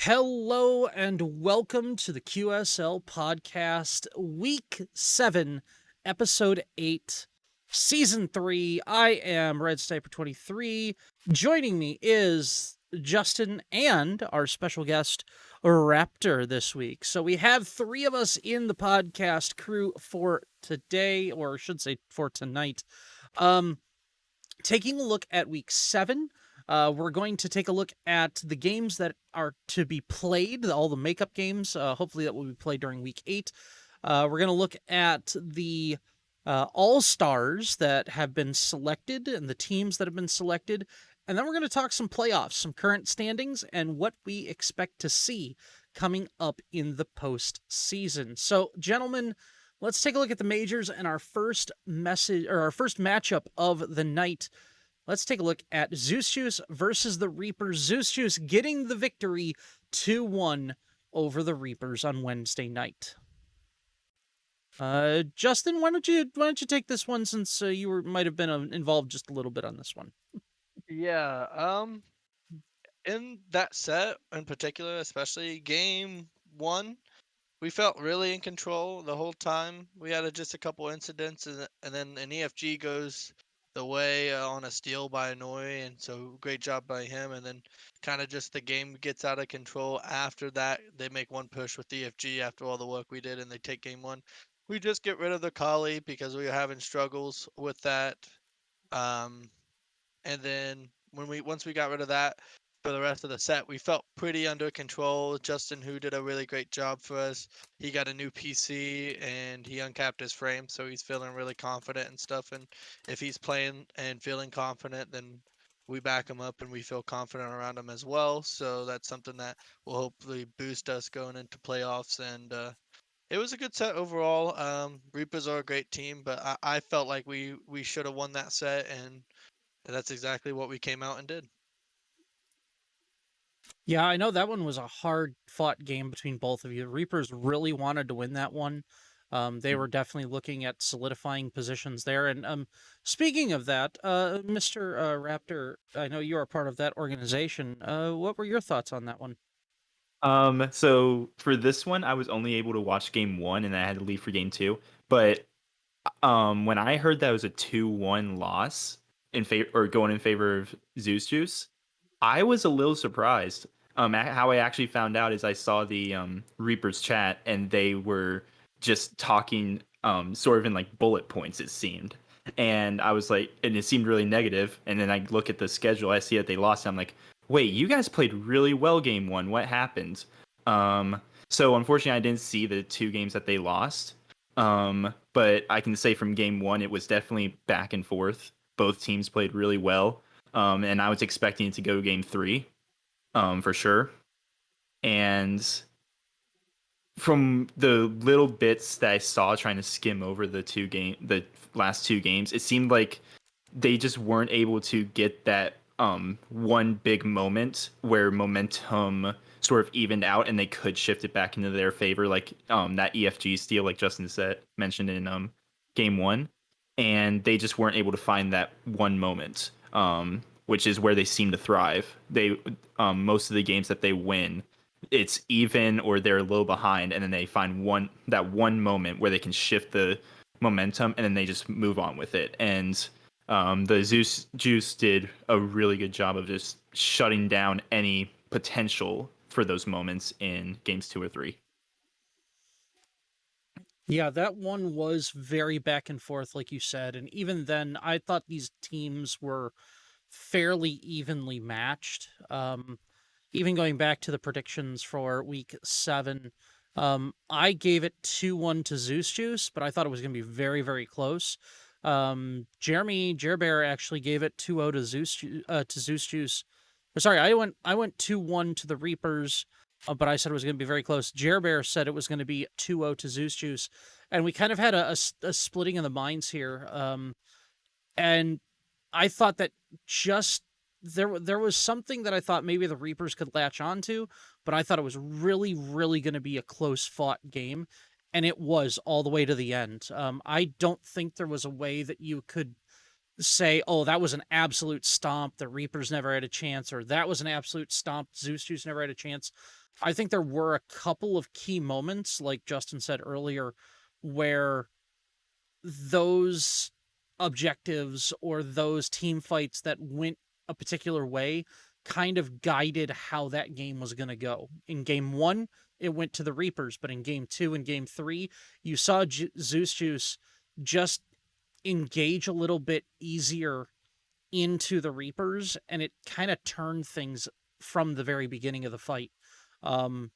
Hello and welcome to the QSL podcast, week 7, episode 8, season 3. I am Red Sniper 23. Joining me is Justen and our special guest, Raptor, this week. So we have 3 of us in the podcast crew for today, or I should say for tonight. Taking a look at week 7. We're going to take a look at the games that are to be played, all the makeup games. Hopefully that will be played during week 8. We're going to look at the all-stars that have been selected and the teams that have been selected. And then we're going to talk some playoffs, some current standings, and what we expect to see coming up in the postseason. So, gentlemen, let's take a look at the majors and our first matchup of the night. Let's take a look at Zeus versus the Reapers. Zeus getting the victory 2-1 over the Reapers on Wednesday night. Justen, why don't you take this one since you might have been involved just a little bit on this one. Yeah, in that set in particular, especially game 1, we felt really in control the whole time. We had just a couple incidents, and then an EFG goes the way on a steal by Annoy, and so great job by him. And then kind of just the game gets out of control after that. They make one push with EFG after all the work we did, and they take game 1. We just get rid of the Kali because we were having struggles with that. Um, and then once we got rid of that for the rest of the set, we felt pretty under control. Justen, who did a really great job for us, he got a new PC and he uncapped his frame, so he's feeling really confident and stuff. And if he's playing and feeling confident, then we back him up and we feel confident around him as well. So that's something that will hopefully boost us going into playoffs. And it was a good set overall. Reapers are a great team, but I felt like we should have won that set, and that's exactly what we came out and did. Yeah, I know that one was a hard-fought game between both of you. The Reapers really wanted to win that one. They were definitely looking at solidifying positions there. And speaking of that, Mr. Raptor, I know you are part of that organization. What were your thoughts on that one? So for this one, I was only able to watch game 1 and I had to leave for game 2. But when I heard that it was a 2-1 loss in favor or going in favor of Zeus, I was a little surprised. How I actually found out is I saw the Reapers chat and they were just talking sort of in like bullet points, it seemed. And I was like, and it seemed really negative. And then I look at the schedule, I see that they lost. And I'm like, wait, you guys played really well game 1. What happened? So unfortunately, I didn't see the 2 games that they lost. But I can say from game 1, it was definitely back and forth. Both teams played really well. And I was expecting it to go game 3, for sure. And from the little bits that I saw trying to skim over the last 2 games, it seemed like they just weren't able to get that one big moment where momentum sort of evened out and they could shift it back into their favor, like that EFG steal, like Justin mentioned in game 1, and they just weren't able to find that one moment, which is where they seem to thrive. They most of the games that they win, it's even or they're a little behind, and then they find that one moment where they can shift the momentum, and then they just move on with it. And the Zeus Juice did a really good job of just shutting down any potential for those moments in games 2 or 3. Yeah, that one was very back and forth, like you said. And even then, I thought these teams were fairly evenly matched. Even going back to the predictions for week 7, I gave it 2-1 to Zeus Juice, but I thought it was going to be very, very close. Jeremy Jerbear actually gave it 2-0 to Zeus Juice. Sorry, I went 2-1 to the Reapers, but I said it was going to be very close. Jerbear said it was going to be 2-0 to Zeus Juice, and we kind of had a splitting of the minds here. And I thought that just there was something that I thought maybe the Reapers could latch onto, but I thought it was really, really going to be a close fought game, and it was all the way to the end. I don't think there was a way that you could say, oh, that was an absolute stomp, the Reapers never had a chance, or that was an absolute stomp, Zeus never had a chance. I think there were a couple of key moments, like Justen said earlier, where those objectives or those team fights that went a particular way kind of guided how that game was going to go. In game 1, it went to the Reapers, but in game 2 and game 3, you saw Zeus Juice just engage a little bit easier into the Reapers, and it kind of turned things from the very beginning of the fight. Um,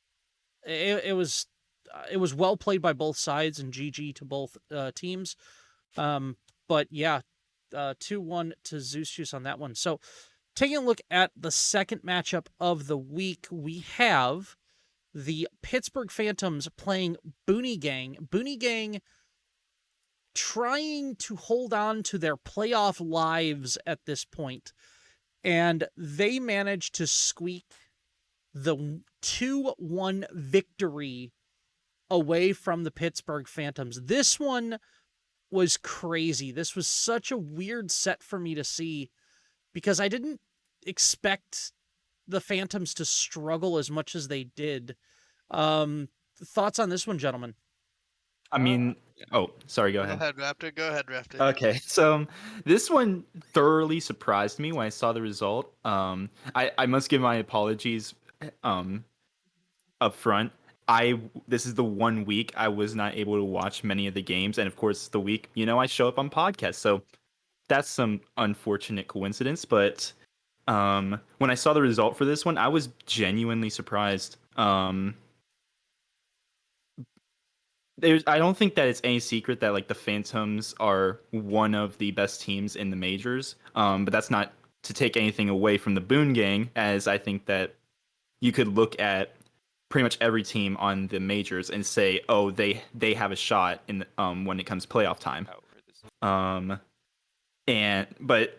it was well played by both sides, and GG to both teams. But yeah, 2-1 to Zeus Juice on that one. So taking a look at the second matchup of the week, we have the Pittsburgh Phantoms playing Boone Gang. Boone Gang trying to hold on to their playoff lives at this point, and they managed to squeak the 2-1 victory away from the Pittsburgh Phantoms. This one was crazy. This was such a weird set for me to see because I didn't expect the Phantoms to struggle as much as they did. Thoughts on this one, gentlemen? I mean, Yeah. oh, sorry, go Go ahead. ahead, Raptor. Go ahead, Raptor. Okay, so this one thoroughly surprised me when I saw the result. I must give my apologies up front. This is the one week I was not able to watch many of the games, and of course the week, I show up on podcasts, so that's some unfortunate coincidence. But when I saw the result for this one, I was genuinely surprised. I don't think that it's any secret that like the Phantoms are one of the best teams in the majors. But that's not to take anything away from the Boone Gang, as I think that you could look at pretty much every team on the majors and say, oh, they have a shot in when it comes playoff time. But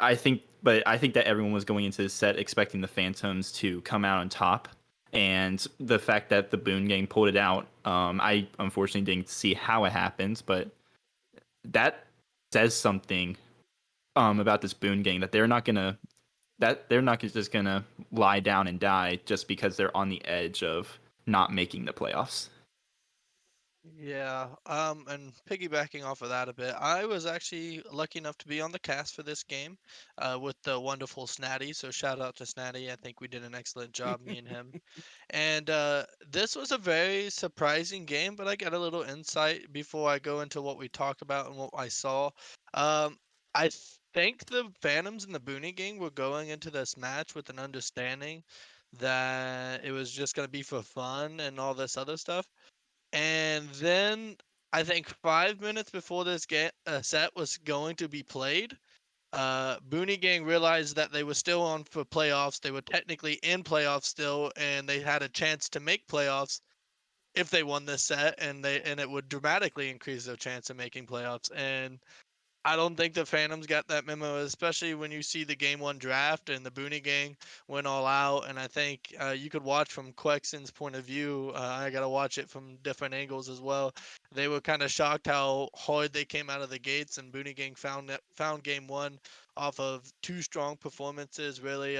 I think that everyone was going into this set expecting the Phantoms to come out on top. And the fact that the Boone Gang pulled it out, I unfortunately didn't see how it happened, but that says something about this Boone Gang that they're not just gonna lie down and die just because they're on the edge of not making the playoffs. Yeah, and piggybacking off of that a bit, I was actually lucky enough to be on the cast for this game, with the wonderful Snatty. So shout out to Snatty. I think we did an excellent job, me and him. And this was a very surprising game, but I got a little insight before I go into what we talked about and what I saw. Um, I think the Phantoms and the Booney gang were going into this match with an understanding that it was just going to be for fun and all this other stuff. And then I think 5 minutes before this set was going to be played, Booney Gang realized that they were still on for playoffs. They were technically in playoffs still, and they had a chance to make playoffs if they won this set, and it would dramatically increase their chance of making playoffs. And I don't think the Phantoms got that memo, especially when you see the game 1 draft and the Booney Gang went all out. And I think you could watch from Quexen's point of view. I got to watch it from different angles as well. They were kind of shocked how hard they came out of the gates, and Booney Gang found game 1 off of 2 strong performances. Really,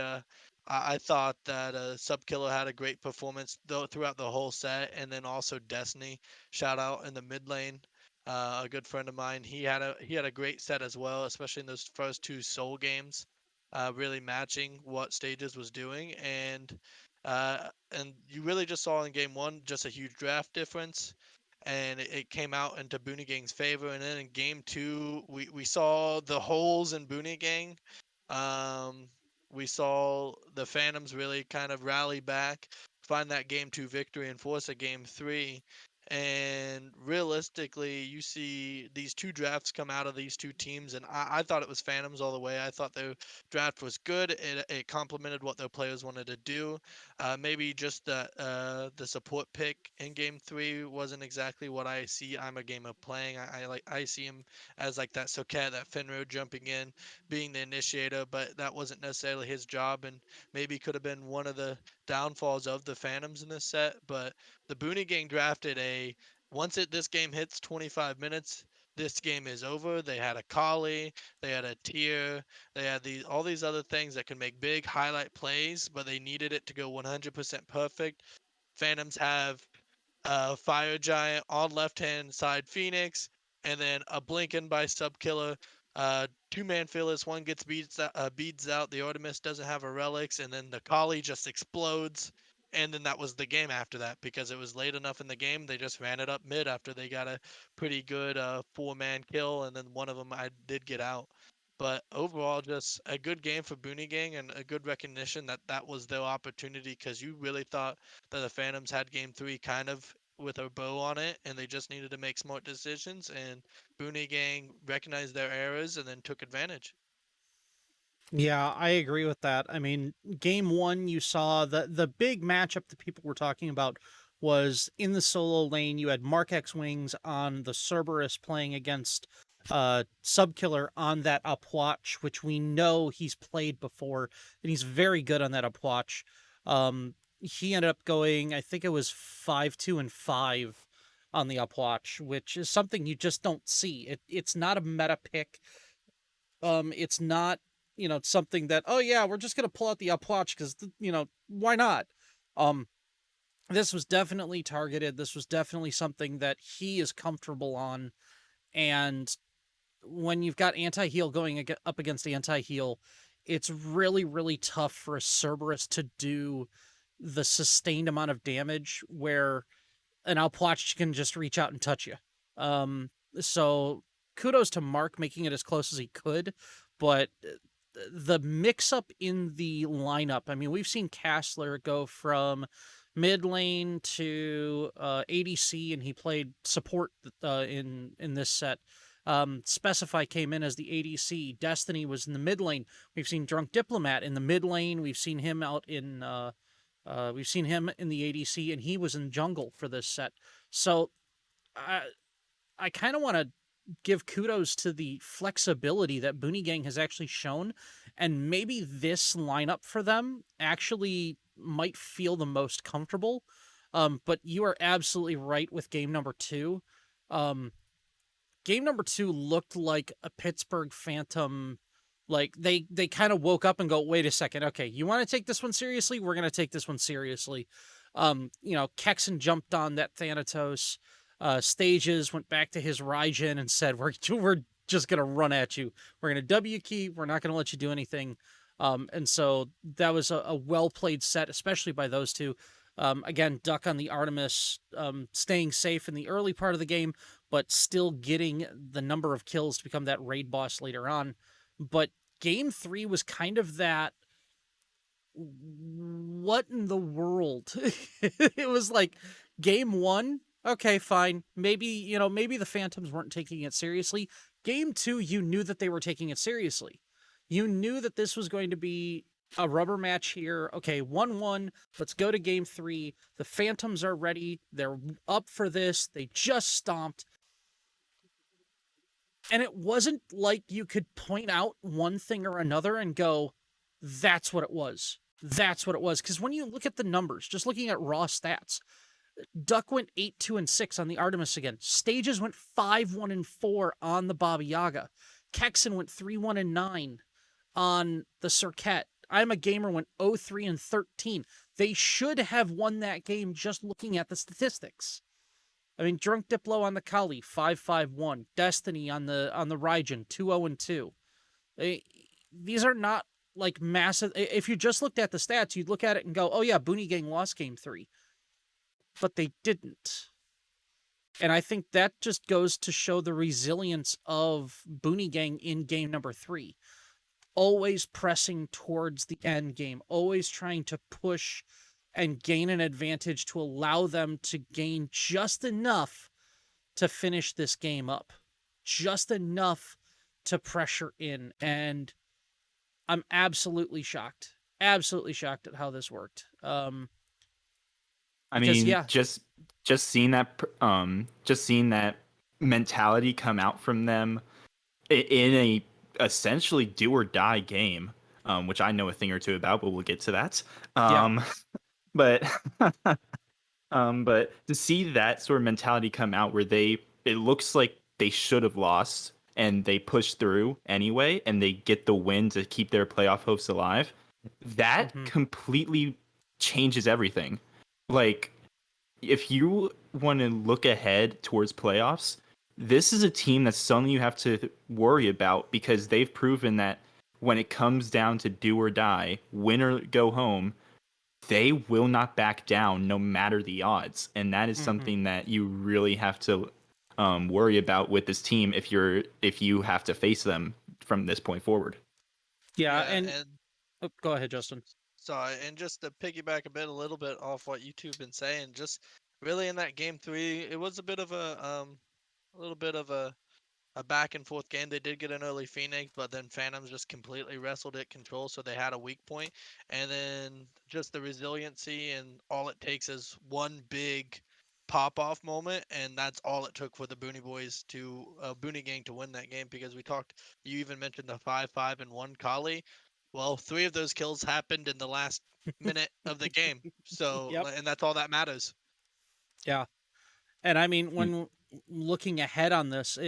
I thought that Subkiller had a great performance throughout the whole set, and then also Destiny, shout out in the mid lane. A good friend of mine. He had a great set as well, especially in those first 2 soul games, really matching what Stages was doing, and you really just saw in game 1 just a huge draft difference, and it came out into Booney Gang's favor. And then in game 2, we saw the holes in Booney Gang. Um, we saw the Phantoms really kind of rally back, find that game 2 victory, and force a game 3. And realistically, you see these 2 drafts come out of these 2 teams, and I thought it was Phantoms all the way. I thought their draft was good. It complemented what their players wanted to do. Maybe just the support pick in Game 3 wasn't exactly what I see. I'm a game of playing. I see him as like that Soket, that Finro jumping in, being the initiator, but that wasn't necessarily his job, and maybe could have been one of the downfalls of the Phantoms in this set. But the Booney Gang drafted this game hits 25 minutes, this game is over. They had a Kali, they had a tier, they had all these other things that can make big highlight plays, but they needed it to go 100% perfect. Phantoms have Fire Giant on left-hand side Phoenix, and then a Blinken by Subkiller. Two-man Phyllis, one gets beads out. The Artemis doesn't have a relics, and then the Kali just explodes. And then that was the game after that because it was late enough in the game. They just ran it up mid after they got a pretty good four-man kill, and then one of them I did get out. But overall, just a good game for Booney Gang and a good recognition that that was their opportunity because you really thought that the Phantoms had game 3 kind of with a bow on it, and they just needed to make smart decisions. And Booney Gang recognized their errors and then took advantage. Yeah, I agree with that. I mean, game one, you saw the big matchup that people were talking about was in the solo lane. You had Mark X Wings on the Cerberus playing against Subkiller on that Upwatch, which we know he's played before, and he's very good on that Upwatch. He ended up going, I think it was 5-2 and 5 on the Upwatch, which is something you just don't see. It's not a meta pick. It's not, something that, oh yeah, we're just gonna pull out the Upwatch because, why not? This was definitely targeted. This was definitely something that he is comfortable on, and when you've got anti-heal going up against anti-heal, it's really, really tough for a Cerberus to do the sustained amount of damage where an Upwatch can just reach out and touch you. So kudos to Mark making it as close as he could, but the mix-up in the lineup, I mean, we've seen Castler go from mid lane to ADC, and he played support in this set. Specify came in as the ADC. Destiny was in the mid lane. We've seen Drunk Diplomat in the mid lane. We've seen him out in we've seen him in the ADC, and he was in jungle for this set. So I kind of want to give kudos to the flexibility that Booney Gang has actually shown, and maybe this lineup for them actually might feel the most comfortable. But you are absolutely right with game number 2. Game number 2 looked like a Pittsburg Phantom. Like they kind of woke up and go, wait a second, okay, you want to take this one seriously? We're gonna take this one seriously. Kexen jumped on that Thanatos. Stages went back to his Raijin and said, we're just gonna run at you. We're gonna W key. We're not gonna let you do anything. And so that was a well played set, especially by those two. Again, Duck on the Artemis, staying safe in the early part of the game, but still getting the number of kills to become that raid boss later on. But game 3 was kind of that, what in the world? It was like game 1, okay, fine. Maybe the Phantoms weren't taking it seriously. Game 2, you knew that they were taking it seriously. You knew that this was going to be a rubber match here. Okay, 1-1. Let's go to game 3. The Phantoms are ready. They're up for this. They just stomped. And it wasn't like you could point out one thing or another and go, that's what it was. That's what it was. Because when you look at the numbers, just looking at raw stats, Duck went 8-2 and 6 on the Artemis again. Stages went 5-1 and 4 on the Baba Yaga. Kexen went 3-1 and 9 on the Cirquette. I'm a Gamer went 0-3 and 13. They should have won that game just looking at the statistics. I mean, Drunk Diplo on the Kali, 5-5-1. Destiny on the Raijin, 2-0 and 2. These are not like massive. If you just looked at the stats, you'd look at it and go, oh yeah, Booney Gang lost game 3. But they didn't. And I think that just goes to show the resilience of Booney Gang in game number 3. Always pressing towards the end game, always trying to push and gain an advantage to allow them to gain just enough to finish this game up. Just enough to pressure in. And I'm absolutely shocked. Absolutely shocked at how this worked. I mean, yeah. just seeing that mentality come out from them in a essentially do or die game, which I know a thing or two about, but we'll get to that. But but to see that sort of mentality come out where it looks like they should have lost and they push through anyway and they get the win to keep their playoff hopes alive, that Mhm. completely changes everything. Like, if you want to look ahead towards playoffs, this is a team that suddenly you have to worry about because they've proven that when it comes down to do or die, win or go home, they will not back down no matter the odds. And that is Mhm. something that you really have to worry about with this team if you have to face them from this point forward. Yeah, Yeah, and and oh, go ahead, Justin. sorry, and just to piggyback a little bit off what you two have been saying, just really in that game three, it was a bit of a little bit of a back and forth game. They did get an early Phoenix, but then Phantoms just completely wrestled at control, so they had a weak point. And then just the resiliency, and all it takes is one big pop off moment, and that's all it took for the Booney Boys to Booney Gang to win that game. Because we talked, you even mentioned the 5-5-1 Kali. Well, 3 of those kills happened in the last minute of the game. So, Yep. and that's all that matters. Yeah. And I mean, Mm. when looking ahead on this,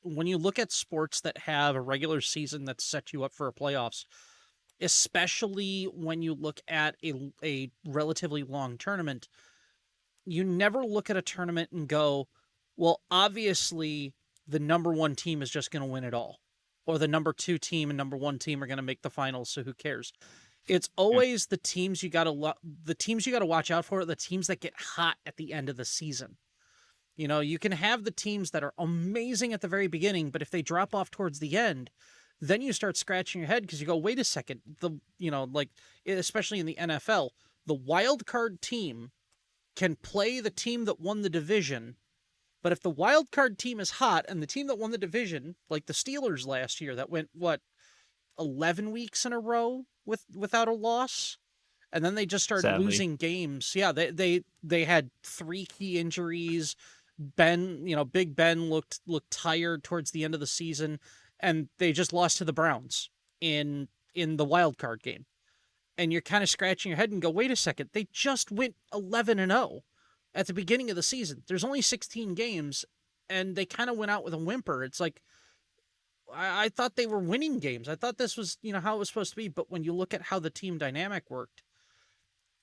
when you look at sports that have a regular season that set you up for a playoffs, especially when you look at a relatively long tournament, you never look at a tournament and go, well, obviously the number one team is just going to win it all, or the number two team and number one team are going to make the finals, so who cares? It's Yeah. always the teams you got to the teams you got to watch out for are the teams that get hot at the end of the season. You know, you can have the teams that are amazing at the very beginning, but if they drop off towards the end, then you start scratching your head because you go, wait a second, like especially in the NFL, the wild card team can play the team that won the division, but if the wild card team is hot and the team that won the division, like the Steelers last year that went 11 weeks in a row without a loss, and then they just started Sadly. losing games. Yeah, they had 3 key injuries. Ben, Big Ben looked tired towards the end of the season, and they just lost to the Browns in the wild card game. And you're kind of scratching your head and go, wait a second, they just went 11-0 at the beginning of the season. There's only 16 games, and they kind of went out with a whimper. It's like I thought they were winning games. I thought this was how it was supposed to be. But when you look at how the team dynamic worked,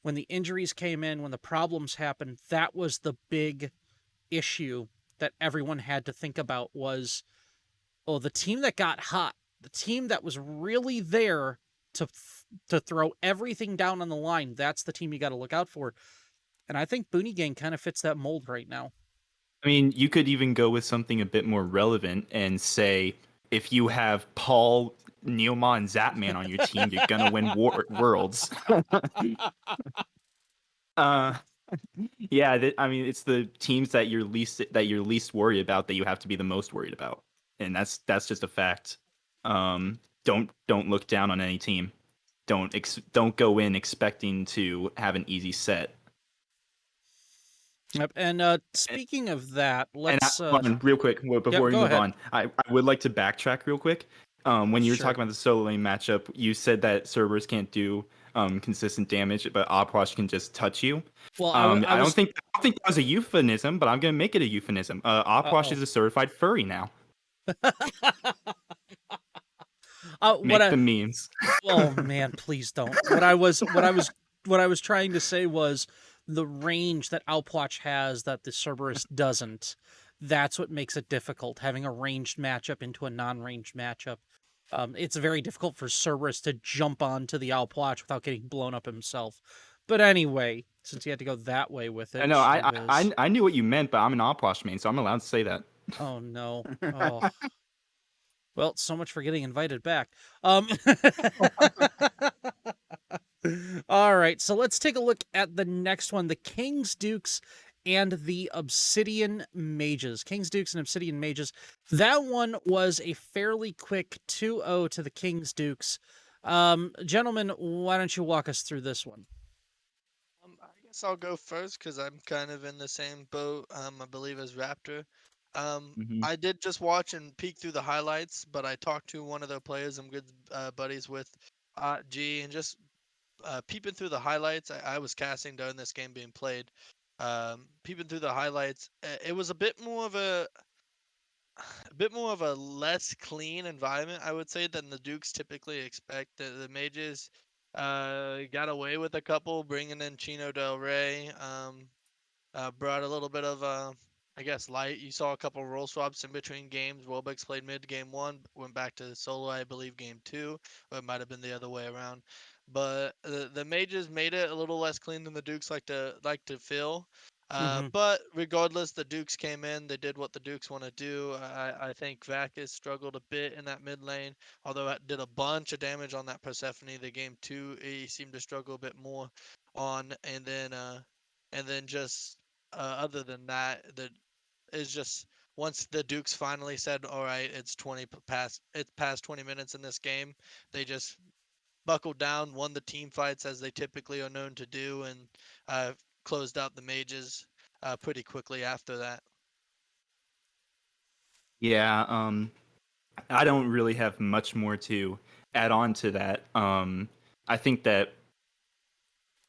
when the injuries came in, when the problems happened, that was the big issue that everyone had to think about was, oh, the team that got hot, the team that was really there to to throw everything down on the line, that's the team you got to look out for. And I think Booney Gang kind of fits that mold right now. I mean, you could even go with something a bit more relevant and say if you have Paul, Neilma, and Zapman on your team, you're gonna win worlds. uh, yeah, I mean, it's the teams that you're least worried about that you have to be the most worried about, and that's just a fact. Don't look down on any team. Don't go in expecting to have an easy set. Yep. And And, speaking of that, and let's hold on, real quick yep, before we go move ahead. on, I would like to backtrack real quick. When you were Sure. talking about the solo lane matchup, you said that Cerberus can't do consistent damage, but Opwash can just touch you. Well, I I don't was think that was a euphemism, but I'm gonna make it a euphemism. Opwash uh-oh. is a certified furry now. What Make I the memes. Oh man, please don't. What I was trying to say was the range that Alpwatch has that the Cerberus doesn't. That's what makes it difficult having a ranged matchup into a non-ranged matchup. It's very difficult for Cerberus to jump onto the Alpwatch without getting blown up himself. But anyway, since he had to go that way with I it, know. gee whiz. I knew what you meant, but I'm an Opwash main, so I'm allowed to say that. Oh no. Oh. Well, so much for getting invited back. Um All right, so let's take a look at the next one, the King's Dukes and the Obsidian Mages. King's Dukes and Obsidian Mages. That one was a fairly quick 2-0 to the King's Dukes. Gentlemen, why don't you walk us through this one? I guess I'll go first because I'm kind of in the same boat. I believe as Raptor. Hmm. I did just watch and peek through the highlights, but I talked to one of the players I'm good buddies with, G, and just peeping through the highlights. I was casting during this game being played. Peeping through the highlights, it was a bit more of a a bit more of a less clean environment, I would say, than the Dukes typically expect. The Mages got away with a couple, bringing in Chino Del Rey. Brought a little bit of, I guess, light. You saw a couple role swaps in between games. Welbeck's played mid game one, went back to solo, I believe, game two, or it might have been the other way around. But the mages made it a little less clean than the Dukes like to feel. Hmm. But regardless, the Dukes came in. They did what the Dukes want to do. I think Vacus struggled a bit in that mid lane, although it did a bunch of damage on that Persephone. The game two, he seemed to struggle a bit more on, and then just other than that, is just once the Dukes finally said, "All right, it's past 20 minutes in this game," they just buckled down, won the team fights as they typically are known to do, and uh, closed out the mages pretty quickly after that. Yeah, I don't really have much more to add on to that. I think that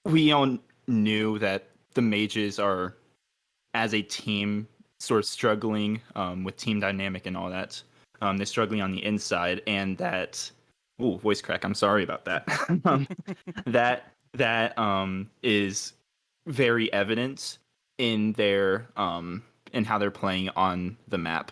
we all knew that the mages are, as a team, sort of struggling with team dynamic and all that. They're struggling on the inside, and that, ooh, voice crack. I'm sorry about that. That is very evident in their in how they're playing on the map.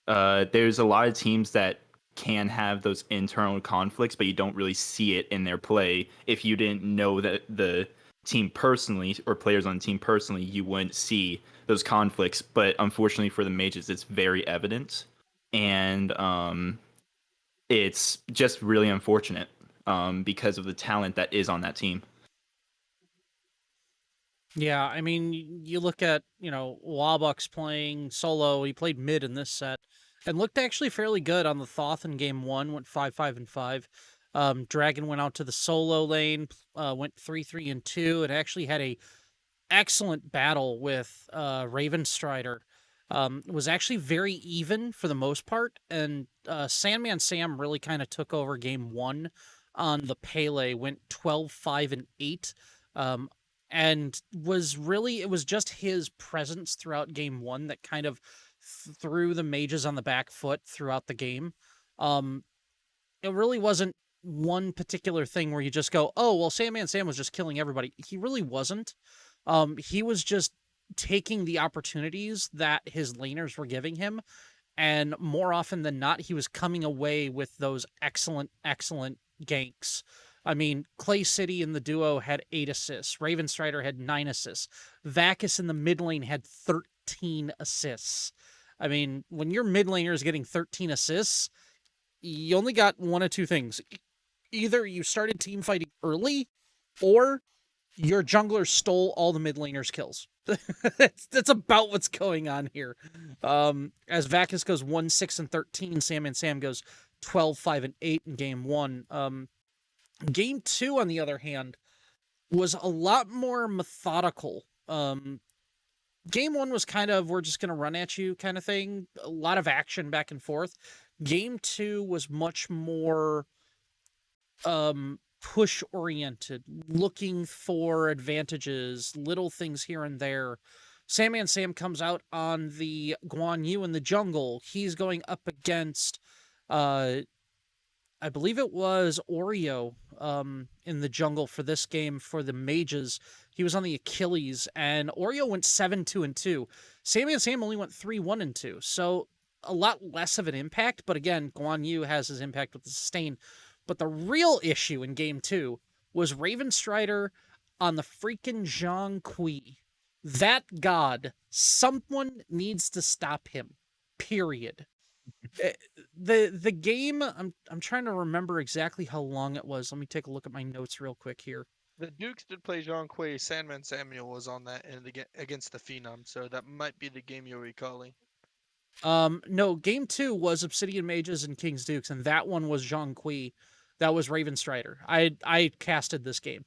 There's a lot of teams that can have those internal conflicts, but you don't really see it in their play. If you didn't know that the team personally or players on the team personally, you wouldn't see those conflicts. But unfortunately for the mages, it's very evident, and it's just really unfortunate because of the talent that is on that team. Yeah, I mean, you look at, Wabux playing solo. He played mid in this set and looked actually fairly good on the Thoth in game one, went 5-5-5. Dragon went out to the solo lane, went 3-3-2, and actually had a excellent battle with Raven Strider. Was actually very even for the most part, and Sandman Sam really kind of took over game one on the Pele, went 12-5-8. Um, and it was just his presence throughout game one that kind of threw the mages on the back foot throughout the game. Um, it really wasn't one particular thing where you just go, oh, well, Sandman Sam was just killing everybody. He really wasn't. He was just taking the opportunities that his laners were giving him, and more often than not, he was coming away with those excellent, excellent ganks. I mean, Clay City in the duo had 8 assists. Raven Strider had 9 assists. Vacus in the mid lane had 13 assists. I mean, when your mid laner is getting 13 assists, you only got one of two things. Either you started team fighting early, or your jungler stole all the mid laners' kills. That's about what's going on here. As Vacus goes 1-6-13, Sam and Sam goes 12-5-8 in game one. Game two, on the other hand, was a lot more methodical. Game one was kind of, we're just going to run at you kind of thing. A lot of action back and forth. Game two was much more push oriented, looking for advantages, little things here and there. Sandman Sam comes out on the Guan Yu in the jungle. He's going up against I believe it was Oreo in the jungle for this game for the mages. He was on the Achilles, and Oreo went 7-2-2. Sandman Sam only went 3-1-2. So a lot less of an impact, but again, Guan Yu has his impact with the sustain. But the real issue in game two was Raven Strider on the freaking Zhang Kui. That god, someone needs to stop him. Period. The game, I'm trying to remember exactly how long it was. Let me take a look at my notes real quick here. The Dukes did play Jean Quay. Sandman Samuel was on that and against the Phenoms, so that might be the game you're recalling. No, game two was Obsidian Mages and King's Dukes, and that one was Zhang Kui. That was Raven Strider. I casted this game.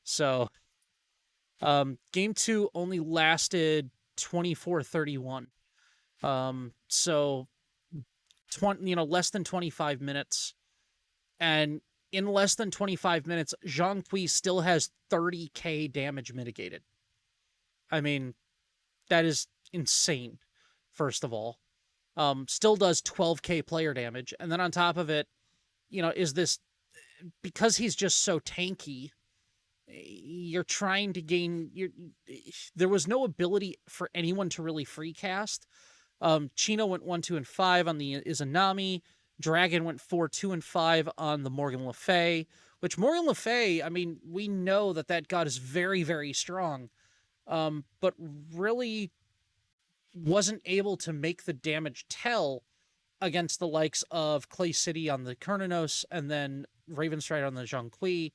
So game two only lasted 24-31. So less than 25 minutes. And in less than 25 minutes, Zhang Kui still has 30k damage mitigated. I mean, that is insane, first of all. still does 12k player damage, and then on top of it, is this, because he's just so tanky, you're trying to gain there was no ability for anyone to really free cast. Chino went 1, 2, and 5 on the Izanami. Dragon went 4, 2, and 5 on the Morgan Le Fay, which Morgan Le Fay, I mean, we know that god is very, very strong, but really wasn't able to make the damage tell against the likes of Clay City on the Kernanos and then Ravenstride on the Zhongqi.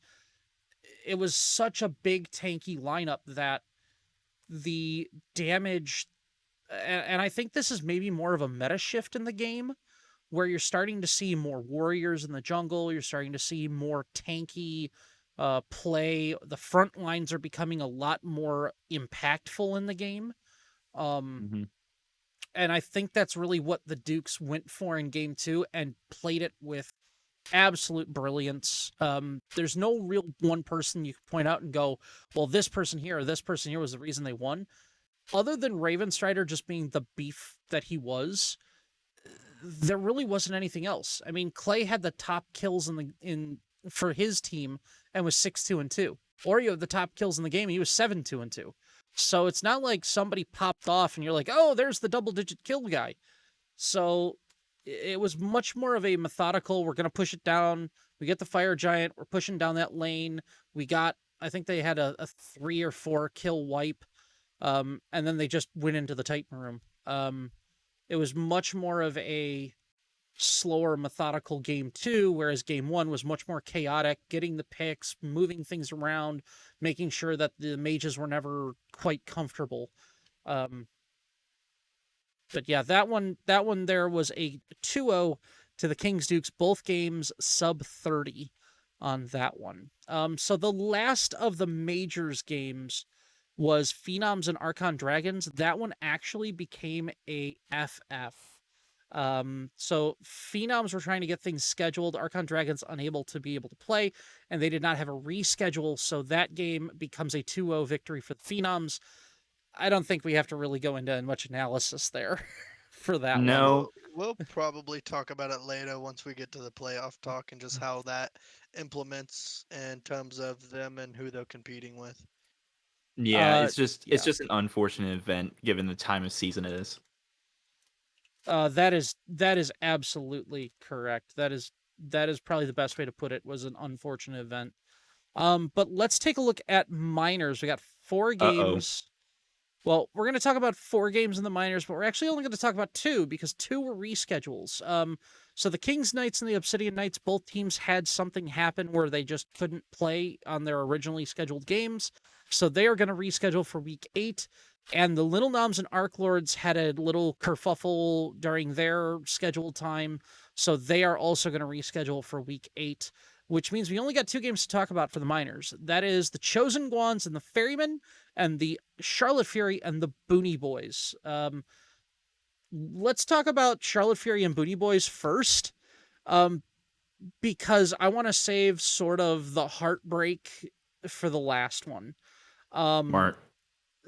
It was such a big tanky lineup that the damage, and I think this is maybe more of a meta shift in the game, where you're starting to see more warriors in the jungle, you're starting to see more tanky play. The front lines are becoming a lot more impactful in the game. And I think that's really what the Dukes went for in game 2 and played it with absolute brilliance. There's no real one person you can point out and go, well, this person here or this person here was the reason they won. Other than Ravenstrider just being the beef that he was, there really wasn't anything else. I mean, Clay had the top kills for his team and was 6-2-2. Oreo had the top kills in the game, and he was 7-2-2. So it's not like somebody popped off and you're like, oh, there's the double-digit kill guy. So it was much more of a methodical, we're going to push it down. We get the Fire Giant. We're pushing down that lane. I think they had a 3 or 4 kill wipe. And then they just went into the Titan room. It was much more of a slower, methodical game 2, whereas game 1 was much more chaotic, getting the picks, moving things around, making sure that the mages were never quite comfortable. But yeah, that one there was a 2-0 to the Kings Dukes, both games sub 30 on that one. So the last of the majors games was Phenoms and Archon Dragons. That one actually became a FF. So Phenoms were trying to get things scheduled. Archon Dragons unable to be able to play, and they did not have a reschedule, so that game becomes a 2-0 victory for the Phenoms. I don't think we have to really go into much analysis there for that one. No. We'll probably talk about it later once we get to the playoff talk and just how that implements in terms of them and who they're competing with. Yeah, it's just an unfortunate event given the time of season it is. That is absolutely correct. That is probably the best way to put it, was an unfortunate event. But let's take a look at minors. We got 4 games. Well, we're going to talk about 4 games in the minors, but we're actually only going to talk about 2 because 2 were reschedules. So the Kings Knights and the Obsidian Knights, both teams had something happen where they just couldn't play on their originally scheduled games. So they are going to reschedule for week 8. And the Little Noms and Arc Lords had a little kerfuffle during their scheduled time. So they are also going to reschedule for week 8, which means we only got 2 games to talk about for the minors. That is the Chosen Guans and the Ferrymen, and the Charlotte Fury and the Boone Boys. Let's talk about Charlotte Fury and Boone Boys first, because I want to save sort of the heartbreak for the last one. Smart.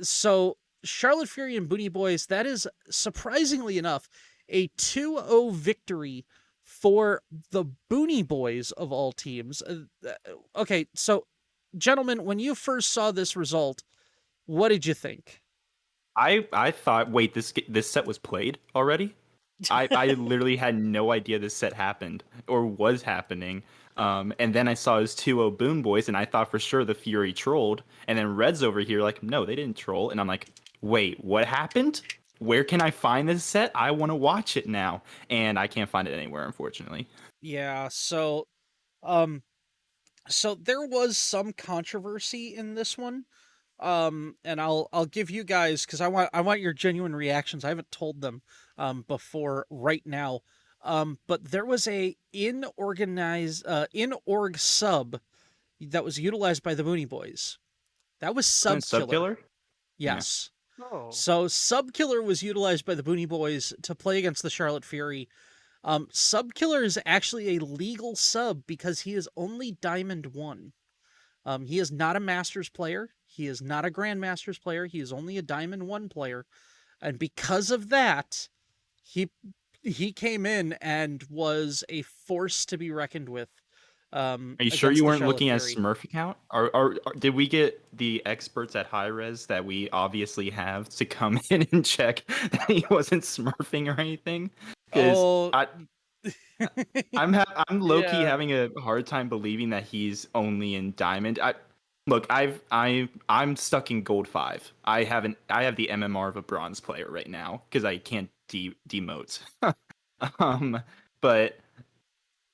So Charlotte Fury and Boone Boys, that is surprisingly enough a 2-0 victory for the Boone Boys of all teams. Okay, so gentlemen, when you first saw this result, what did you think? I thought, wait, this set was played already? I literally had no idea this set happened or was happening. And then I saw his 2-0 Boone Boys, and I thought for sure the Fury trolled. And then Red's over here like, no, they didn't troll. And I'm like, wait, what happened? Where can I find this set? I want to watch it now. And I can't find it anywhere, unfortunately. Yeah, so there was some controversy in this one. And I'll give you guys, because I want your genuine reactions. I haven't told them before right now. But there was a in-org sub that was utilized by the Boone Boys. That was Subkiller. Yes. Yeah. Oh. So Subkiller was utilized by the Boone Boys to play against the Charlotte Fury. Subkiller is actually a legal sub because he is only Diamond 1. He is not a Masters player. He is not a Grandmasters player. He is only a Diamond 1 player. And because of that, he he came in and was a force to be reckoned with. Are you sure Against you the weren't Charlotte looking at Fury. Smurf account? Or did we get the experts at High Res that we obviously have to come in and check that he wasn't smurfing or anything? Because Oh, I'm low key Yeah. having a hard time believing that he's only in Diamond. Look, I'm stuck in Gold 5. I have the MMR of a Bronze player right now because I can't demote. um, but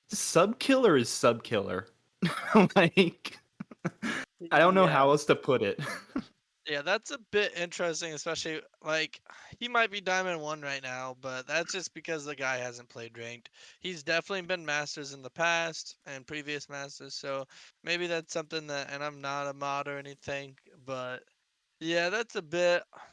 sub killer is sub killer. Like I don't know Yeah. how else to put it. Yeah, that's a bit interesting, especially like he might be Diamond 1 right now, but that's just because the guy hasn't played ranked. He's definitely been Masters in the past and previous Masters, so maybe that's something that, and I'm not a mod or anything, but yeah, that's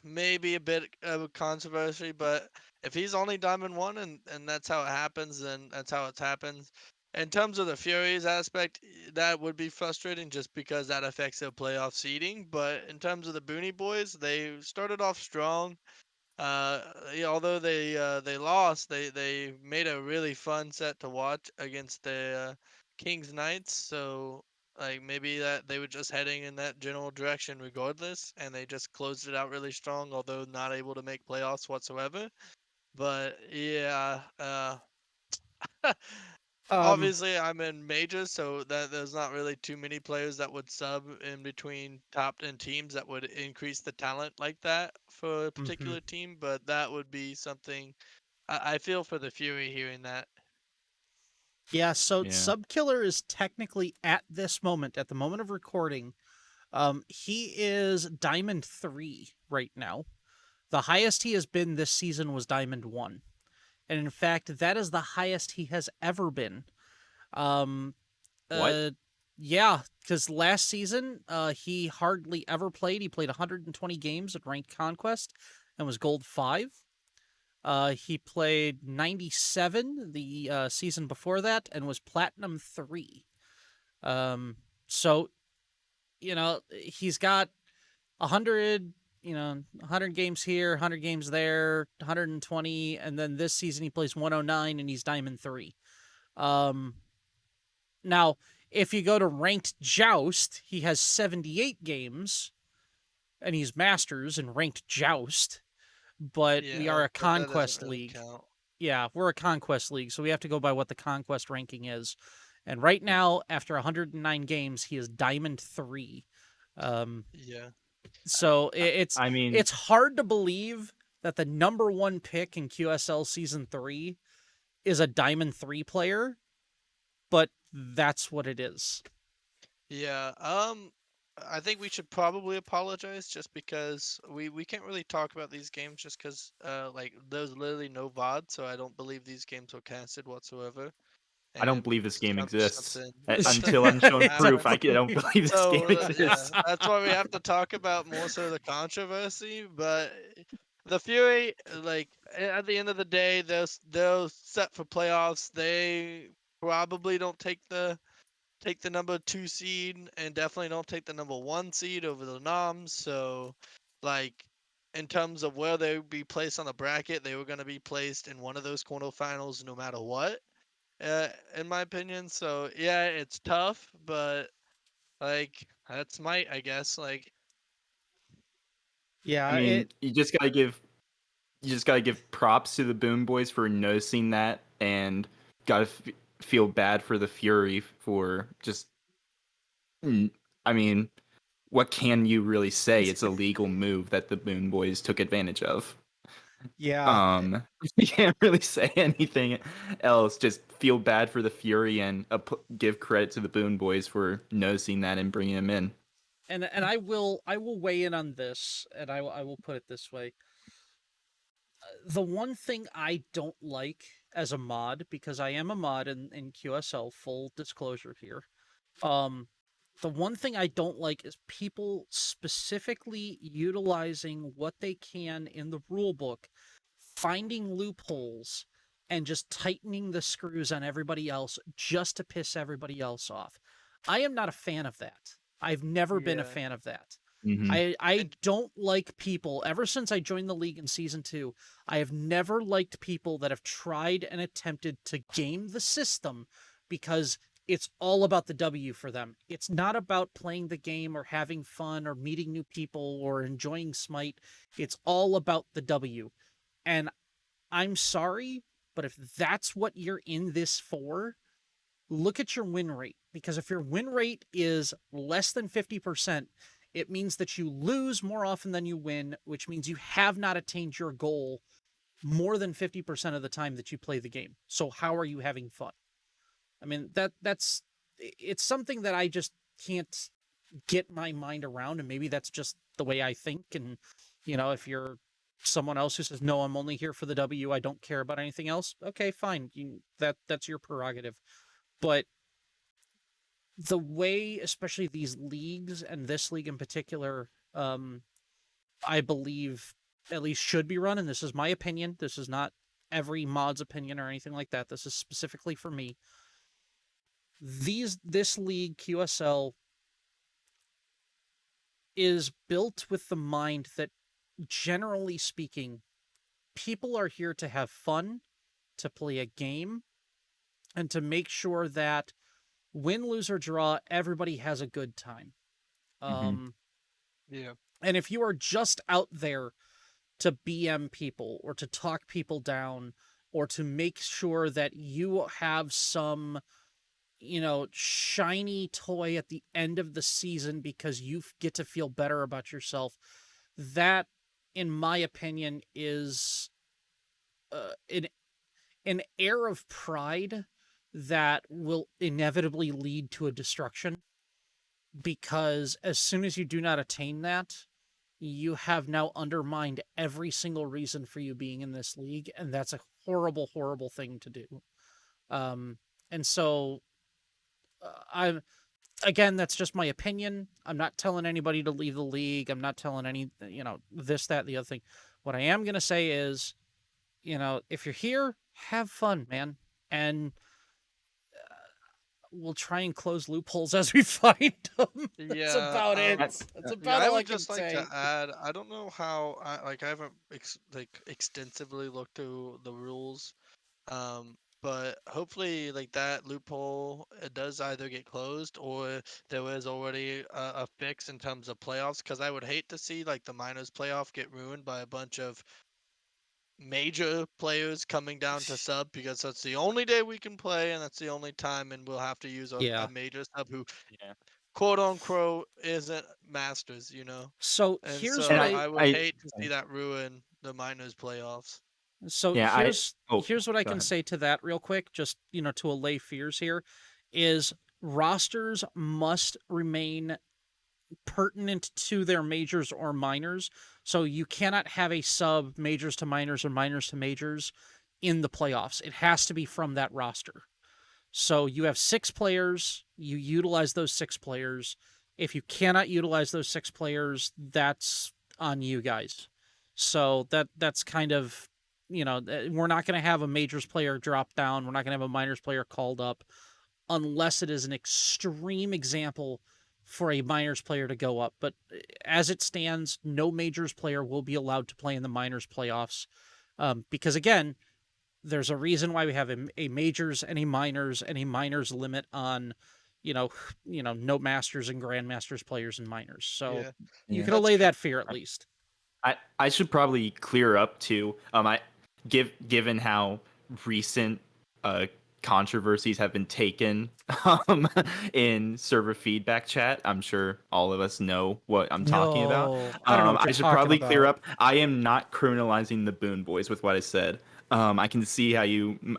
maybe a bit of a controversy, but if he's only Diamond 1 and that's how it happens, then that's how it happens. In terms of the Furies aspect, that would be frustrating just because that affects their playoff seeding. But in terms of the Booney Boys, they started off strong. Yeah, although they lost, they made a really fun set to watch against the Kings Knights. So like maybe that they were just heading in that general direction regardless, and they just closed it out really strong, although not able to make playoffs whatsoever. But yeah, um, obviously I'm in majors, so that there's not really too many players that would sub in between top 10 teams that would increase the talent like that for a mhm. particular team, but that would be something I feel for the Fury hearing that. Yeah, so Yeah. Subkiller is technically at this moment, at the moment of recording, he is Diamond 3 right now. The highest he has been this season was Diamond 1. And in fact, that is the highest he has ever been. Um, What? uh, yeah, because last season, he hardly ever played. He played 120 games at Ranked Conquest and was Gold 5. He played 97 the season before that and was Platinum 3. Um, so, he's got 100, 100 games here, 100 games there, 120, and then this season he plays 109 and he's Diamond 3. Um, Now, if you go to Ranked Joust, he has 78 games and he's Masters in Ranked Joust, but we are Yeah, a but that doesn't Conquest really League. count. Yeah, we're a Conquest League, so we have to go by what the Conquest ranking is. And right now, after 109 games, he is Diamond 3. Um, Yeah. so I, it's I mean, it's hard to believe that the number one pick in QSL Season 3 is a Diamond 3 player, but that's what it is. Yeah. I think we should probably apologize just because we can't really talk about these games just because like there's literally no VOD, so I don't believe these games were casted whatsoever. I don't And believe this game exists something until I'm shown proof. I happened. don't believe this game So yeah, exists. that's why we have to talk about more so the controversy. But the Fury, like at the end of the day, they're set for playoffs. They probably don't take the number 2 seed and definitely don't take the number 1 seed over the Noms. So like in terms of where they would be placed on the bracket, they were going to be placed in one of those quarterfinals no matter what. In my opinion. So yeah, it's tough, but like that's might, I guess. Like I Yeah, mean, you just gotta give props to the Boone Boys for noticing that, and gotta feel bad for the Fury for just. I mean, what can you really say? It's a legal move that the Boone Boys took advantage of. yeah, You can't really say anything else. Just feel bad for the Fury and give credit to the Boone Boys for noticing that and bringing him in. and I will weigh in on this, and I will put it this way: the one thing I don't like as a mod, because I am a mod in QSL, full disclosure here. Um, the one thing I don't like is people specifically utilizing what they can in the rule book, finding loopholes, and just tightening the screws on everybody else just to piss everybody else off. I am not a fan of that. I've never been a yeah, fan of that. Mhm. I And don't like people, ever since I joined the league in season 2, I have never liked people that have tried and attempted to game the system because it's all about the W for them. It's not about playing the game or having fun or meeting new people or enjoying Smite. It's all about the W. And I'm sorry, but if that's what you're in this for, look at your win rate. Because if your win rate is less than 50%, it means that you lose more often than you win, which means you have not attained your goal more than 50% of the time that you play the game. So how are you having fun? I mean, that's it's something that I just can't get my mind around, and maybe that's just the way I think. And if you're someone else who says no, I'm only here for the W, I don't care about anything else, okay, fine. That's your prerogative. But the way, especially these leagues and this league in particular, I believe at least should be run, and this is my opinion. This is not every mod's opinion or anything like that. This is specifically for me. This league, QSL, is built with the mind that, generally speaking, people are here to have fun, to play a game, and to make sure that win, lose, or draw, everybody has a good time. Mhm. yeah, And if you are just out there to BM people or to talk people down or to make sure that you have some, shiny toy at the end of the season because you get to feel better about yourself, that, in my opinion, is an air of pride that will inevitably lead to a destruction, because as soon as you do not attain that, you have now undermined every single reason for you being in this league, and that's a horrible, horrible thing to do. And so, I'm again, that's just my opinion. I'm not telling anybody to leave the league. I'm not telling any, this, that, the other thing. What I am gonna say is, if you're here, have fun, man, and we'll try and close loopholes as we find them. That's yeah. about it. That's That's Yeah, about I all I would can just like to say. add, I don't know how I haven't extensively looked through the rules. But hopefully like that loophole it does either get closed or there was already a fix in terms of playoffs, because I would hate to see like the minors playoff get ruined by a bunch of major players coming down to sub, because that's the only day we can play and that's the only time, and we'll have to use a Yeah. major sub who yeah. quote unquote isn't masters, So and here's And what so I I would I hate to see that ruin the minors playoffs. so yeah, I here's oh, here's what I go can ahead. say to that real quick, just to allay fears here, is rosters must remain pertinent to their majors or minors. So you cannot have a sub majors to minors or minors to majors in the playoffs. It has to be from that roster. So you have 6 players, you utilize those 6 players. If you cannot utilize those 6 players, that's on you guys. So that's kind of, we're not going to have a majors player drop down. We're not going to have a minors player called up unless it is an extreme example for a minors player to go up. But as it stands, no majors player will be allowed to play in the minors playoffs, because again, there's a reason why we have a majors and a minors limit on, no masters and grandmasters players and minors. So Yeah, you Yeah. can that's allay good. that fear at least. I should probably clear up too. Given how recent controversies have been taken um, in server feedback chat, I'm sure all of us know what I'm talking about. No, I don't know what I you're should talking probably clear about. up. I am not criminalizing the Boone boys with what I said. I can see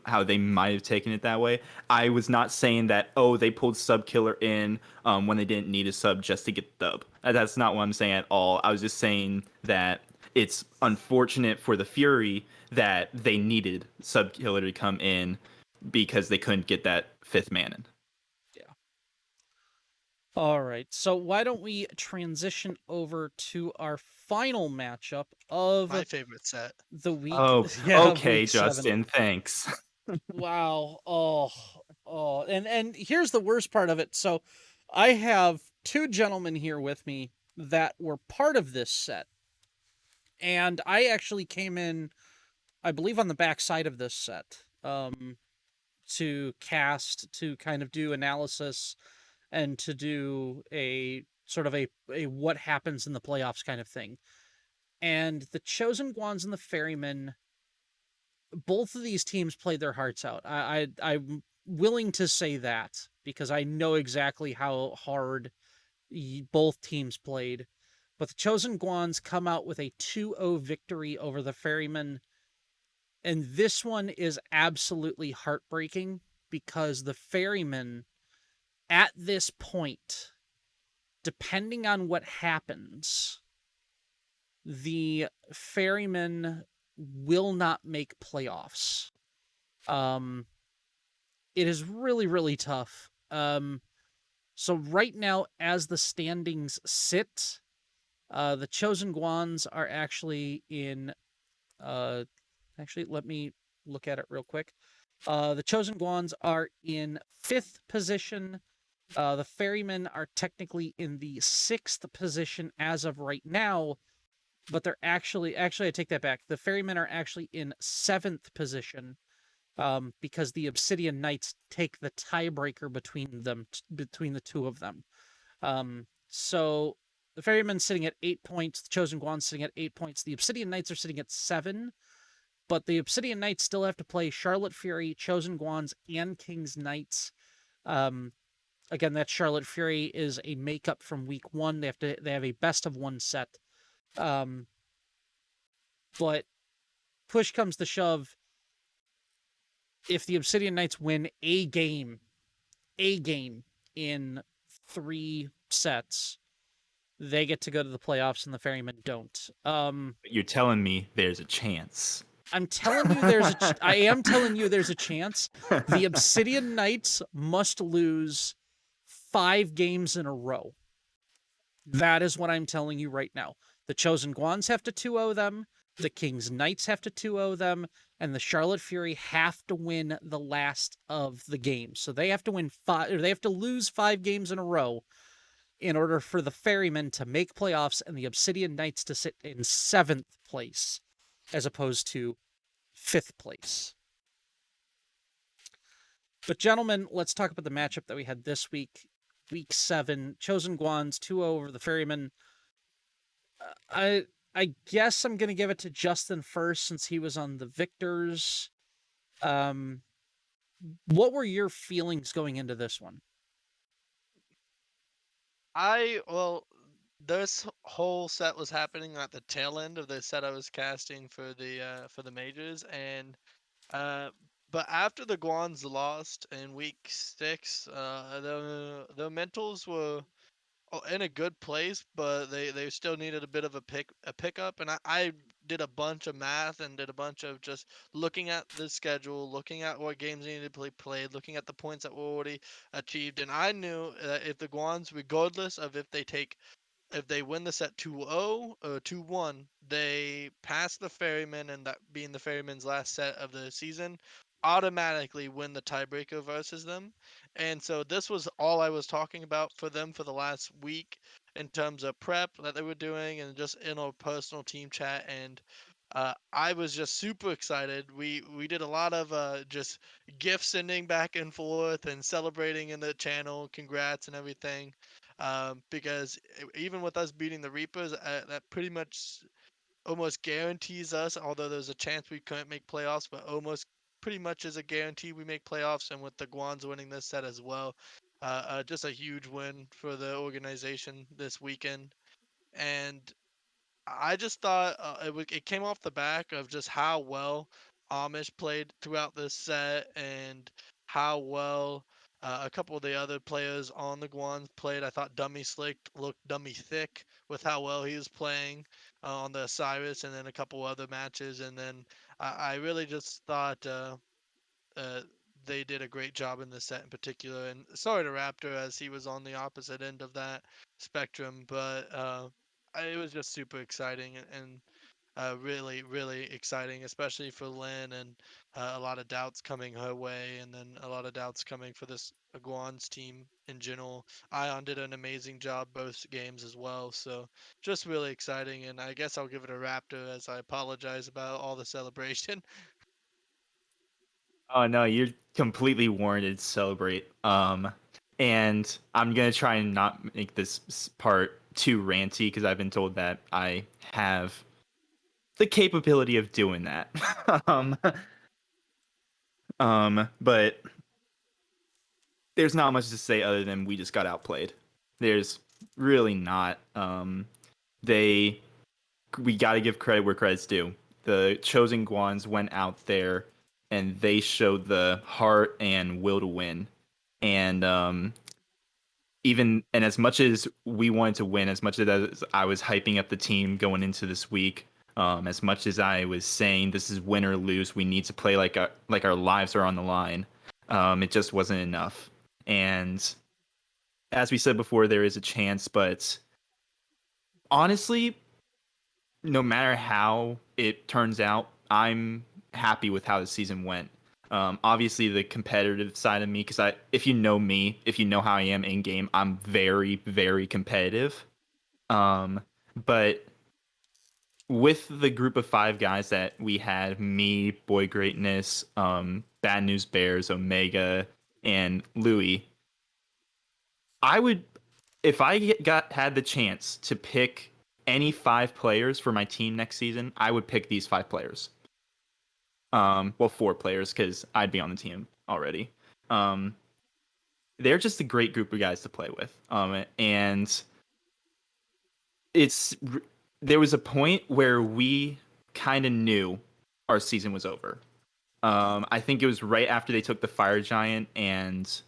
how they might have taken it that way. I was not saying that, oh, they pulled sub killer in when they didn't need a sub just to get the dub. That's not what I'm saying at all. I was just saying that it's unfortunate for the Fury that they needed sub killer to come in because they couldn't get that 5th man in. Yeah. All right. So why don't we transition over to our final matchup My of favorite set. the week? Oh, Yeah, of okay, week 7. Justin. Thanks. Wow. And here's the worst part of it. So I have 2 gentlemen here with me that were part of this set. And I actually came in, I believe, on the back side of this set, to cast, to kind of do analysis, and to do a sort of a what happens in the playoffs kind of thing. And the Chosen Guans and the Ferrymen, both of these teams played their hearts out. I'm willing to say that because I know exactly how hard both teams played. But the Chosen Guans come out with a 2-0 victory over the Ferrymen. And this one is absolutely heartbreaking because the Ferrymen, at this point, depending on what happens, the Ferrymen will not make playoffs. It is really, really tough. So right now, as the standings sit, the Chosen Guans are actually in. Actually, let me look at it real quick. The Chosen Guans are in 5th position. The Ferrymen are technically in the 6th position as of right now, but they're actually I take that back. The Ferrymen are actually in 7th position, because the Obsidian Knights take the tiebreaker between them, between the two of them. So the Ferrymen sitting at 8 points, the Chosen Guan sitting at 8 points, the Obsidian Knights are sitting at 7, but the Obsidian Knights still have to play Charlotte Fury, Chosen Guans, and King's Knights. Again, that Charlotte Fury is a makeup from week 1. They have a best of 1 set. But push comes to shove, if the Obsidian Knights win a game in 3 sets, they get to go to the playoffs and the Ferrymen don't. You're telling me there's a chance. I'm telling you I am telling you there's a chance. The Obsidian Knights must lose 5 games in a row. That is what I'm telling you right now. The Chosen Guans have to 2-0 them, the King's Knights have to 2-0 them, and the Charlotte Fury have to win the last of the games. So they have to win 5, or they have to lose 5 games in a row in order for the Ferrymen to make playoffs and the Obsidian Knights to sit in 7th place as opposed to 5th place. But gentlemen, let's talk about the matchup that we had this week. Week 7, Chosen Guans 2-0 over the Ferrymen. I guess I'm going to give it to Justen first since he was on the victors. What were your feelings going into this one? Well, this whole set was happening at the tail end of the set I was casting for the majors, and but after the Guans lost in week 6, the mentals were in a good place, but they still needed a bit of a pickup, and I did a bunch of math and did a bunch of just looking at the schedule, looking at what games needed to be played, looking at the points that were already achieved, and I knew that if the Guans, regardless of if they win the set 2-0 or 2-1, they pass the Ferrymen, and that being the Ferrymen's last set of the season, automatically win the tiebreaker versus them. And so this was all I was talking about for them for the last week in terms of prep that they were doing and just in our personal team chat. And I was just super excited. We did a lot of just gift sending back and forth and celebrating in the channel, congrats and everything. Because even with us beating the Reapers, that pretty much almost guarantees us, although there's a chance we couldn't make playoffs, but almost pretty much is a guarantee we make playoffs. And with the Guans winning this set as well, just a huge win for the organization this weekend. And I just thought it came off the back of just how well Amish played throughout this set and how well a couple of the other players on the Guans played. I thought Dummy Slick looked dummy thick with how well he was playing on the Osiris and then a couple other matches. And then I really just thought uh, they did a great job in this set in particular. And sorry to Raptor as he was on the opposite end of that spectrum, but it was just super exciting. And really, really exciting, especially for Lynn, and a lot of doubts coming her way, and then a lot of doubts coming for this Guans team in general. Ion did an amazing job both games as well, so just really exciting. And I guess I'll give it a Raptor as I apologize about all the celebration. Oh no, you're completely warranted to celebrate. And I'm gonna try and not make this part too ranty because I've been told that I have the capability of doing that. um, but there's not much to say other than we just got outplayed. There's really not. They we got to give credit where credit's due. The chosen Guans went out there and they showed the heart and will to win. And even and as much as we wanted to win, as much as I was hyping up the team going into this week, as much as I was saying this is win or lose, we need to play like our lives are on the line. It just wasn't enough. And as we said before, there is a chance, but honestly, no matter how it turns out, I'm happy with how the season went. Obviously, the competitive side of me, because if you know me, if you know how I am in game, I'm very, very competitive. Um, but with the group of 5 guys that we had, me, Boy Greatness, Bad News Bears, Omega, and Louis, I would, if I had the chance to pick any 5 players for my team next season, I would pick these 5 players. Well, 4 players because I'd be on the team already. Um, they're just a great group of guys to play with. And it's there was a point where we kind of knew our season was over. I think it was right after they took the Fire Giant, and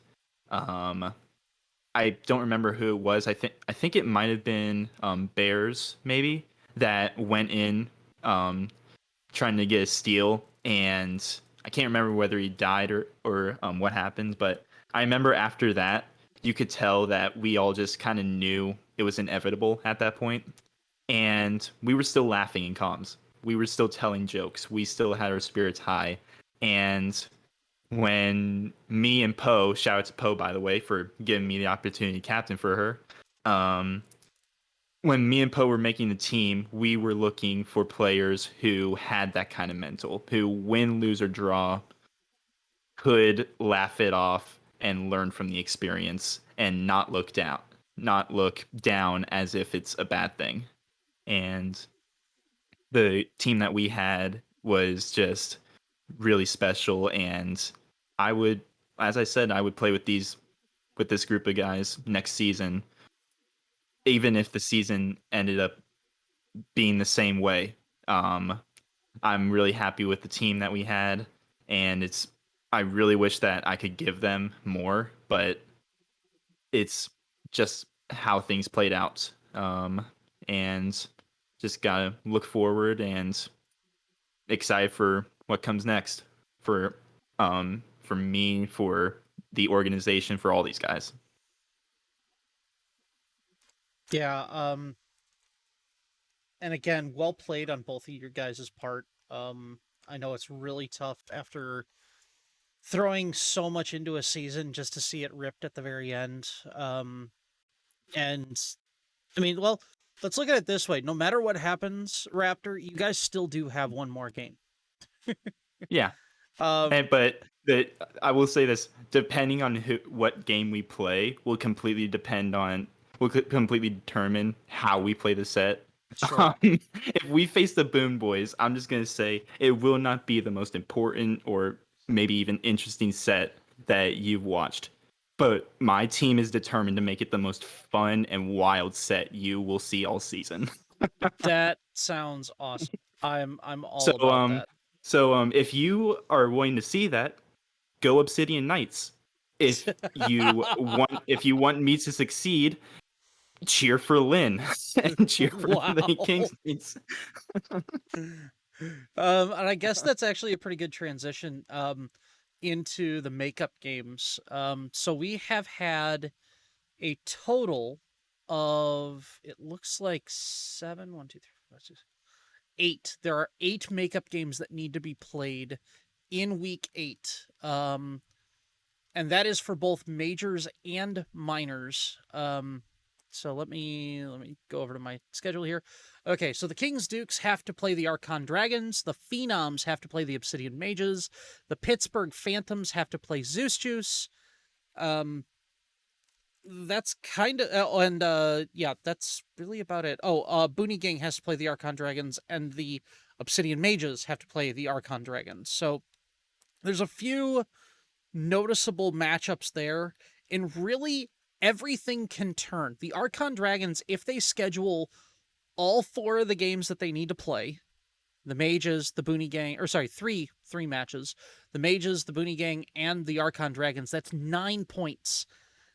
I don't remember who it was. I think it might have been Bears maybe that went in trying to get a steal, and I can't remember whether he died or what happened. But I remember after that, you could tell that we all just kind of knew it was inevitable at that point, and we were still laughing in comms. We were still telling jokes. We still had our spirits high, and when me and Poe, shout out to Poe by the way for giving me the opportunity to captain for her. When me and Poe were making the team, we were looking for players who had that kind of mental, who win, lose, or draw, could laugh it off and learn from the experience and not look down as if it's a bad thing. And the team that we had was just really special, and I would, as I said, I would play with this group of guys next season, even if the season ended up being the same way. I'm really happy with the team that we had, and I really wish that I could give them more, but it's just how things played out. And just gotta look forward and excited for what comes next for me, for the organization, for all these guys. Yeah, and again, well played on both of your guys' part. I know it's really tough after throwing so much into a season just to see it ripped at the very end. And I mean, well, let's look at it this way. No matter what happens, Raptor, you guys still do have one more game. Yeah, Um, but I will say this: depending on what game we play, will completely determine how we play the set. sure. If we face the Boone boys, I'm just gonna say it will not be the most important or maybe even interesting set that you've watched. But my team is determined to make it the most fun and wild set you will see all season. That sounds awesome. I'm So all about that. if you are willing to see that, go Obsidian Knights. If you want me to succeed, cheer for Lynn and cheer for Wow. the Kings Knights. And I guess that's actually a pretty good transition into the makeup games. So we have had a total of, it looks like 7, 1, 2, 3, 4, 5, 6. 8. There are 8 makeup games that need to be played in week 8. And that is for both majors and minors. So let me go over to my schedule here. Okay, so the King's Dukes have to play the Archon Dragons. The Phenoms have to play the Obsidian Mages. The Pittsburg Phantoms have to play Zeus Juice. That's kind of yeah, that's really about it. Boone Gang has to play the Archon Dragons, and the Obsidian Mages have to play the Archon Dragons. So there's a few noticeable matchups there, and really everything can turn. The Archon Dragons, if they schedule all 4 of the games that they need to play, the Mages, the Boone Gang, or sorry, three matches, the Mages, the Boone Gang, and the Archon Dragons, that's 9 points.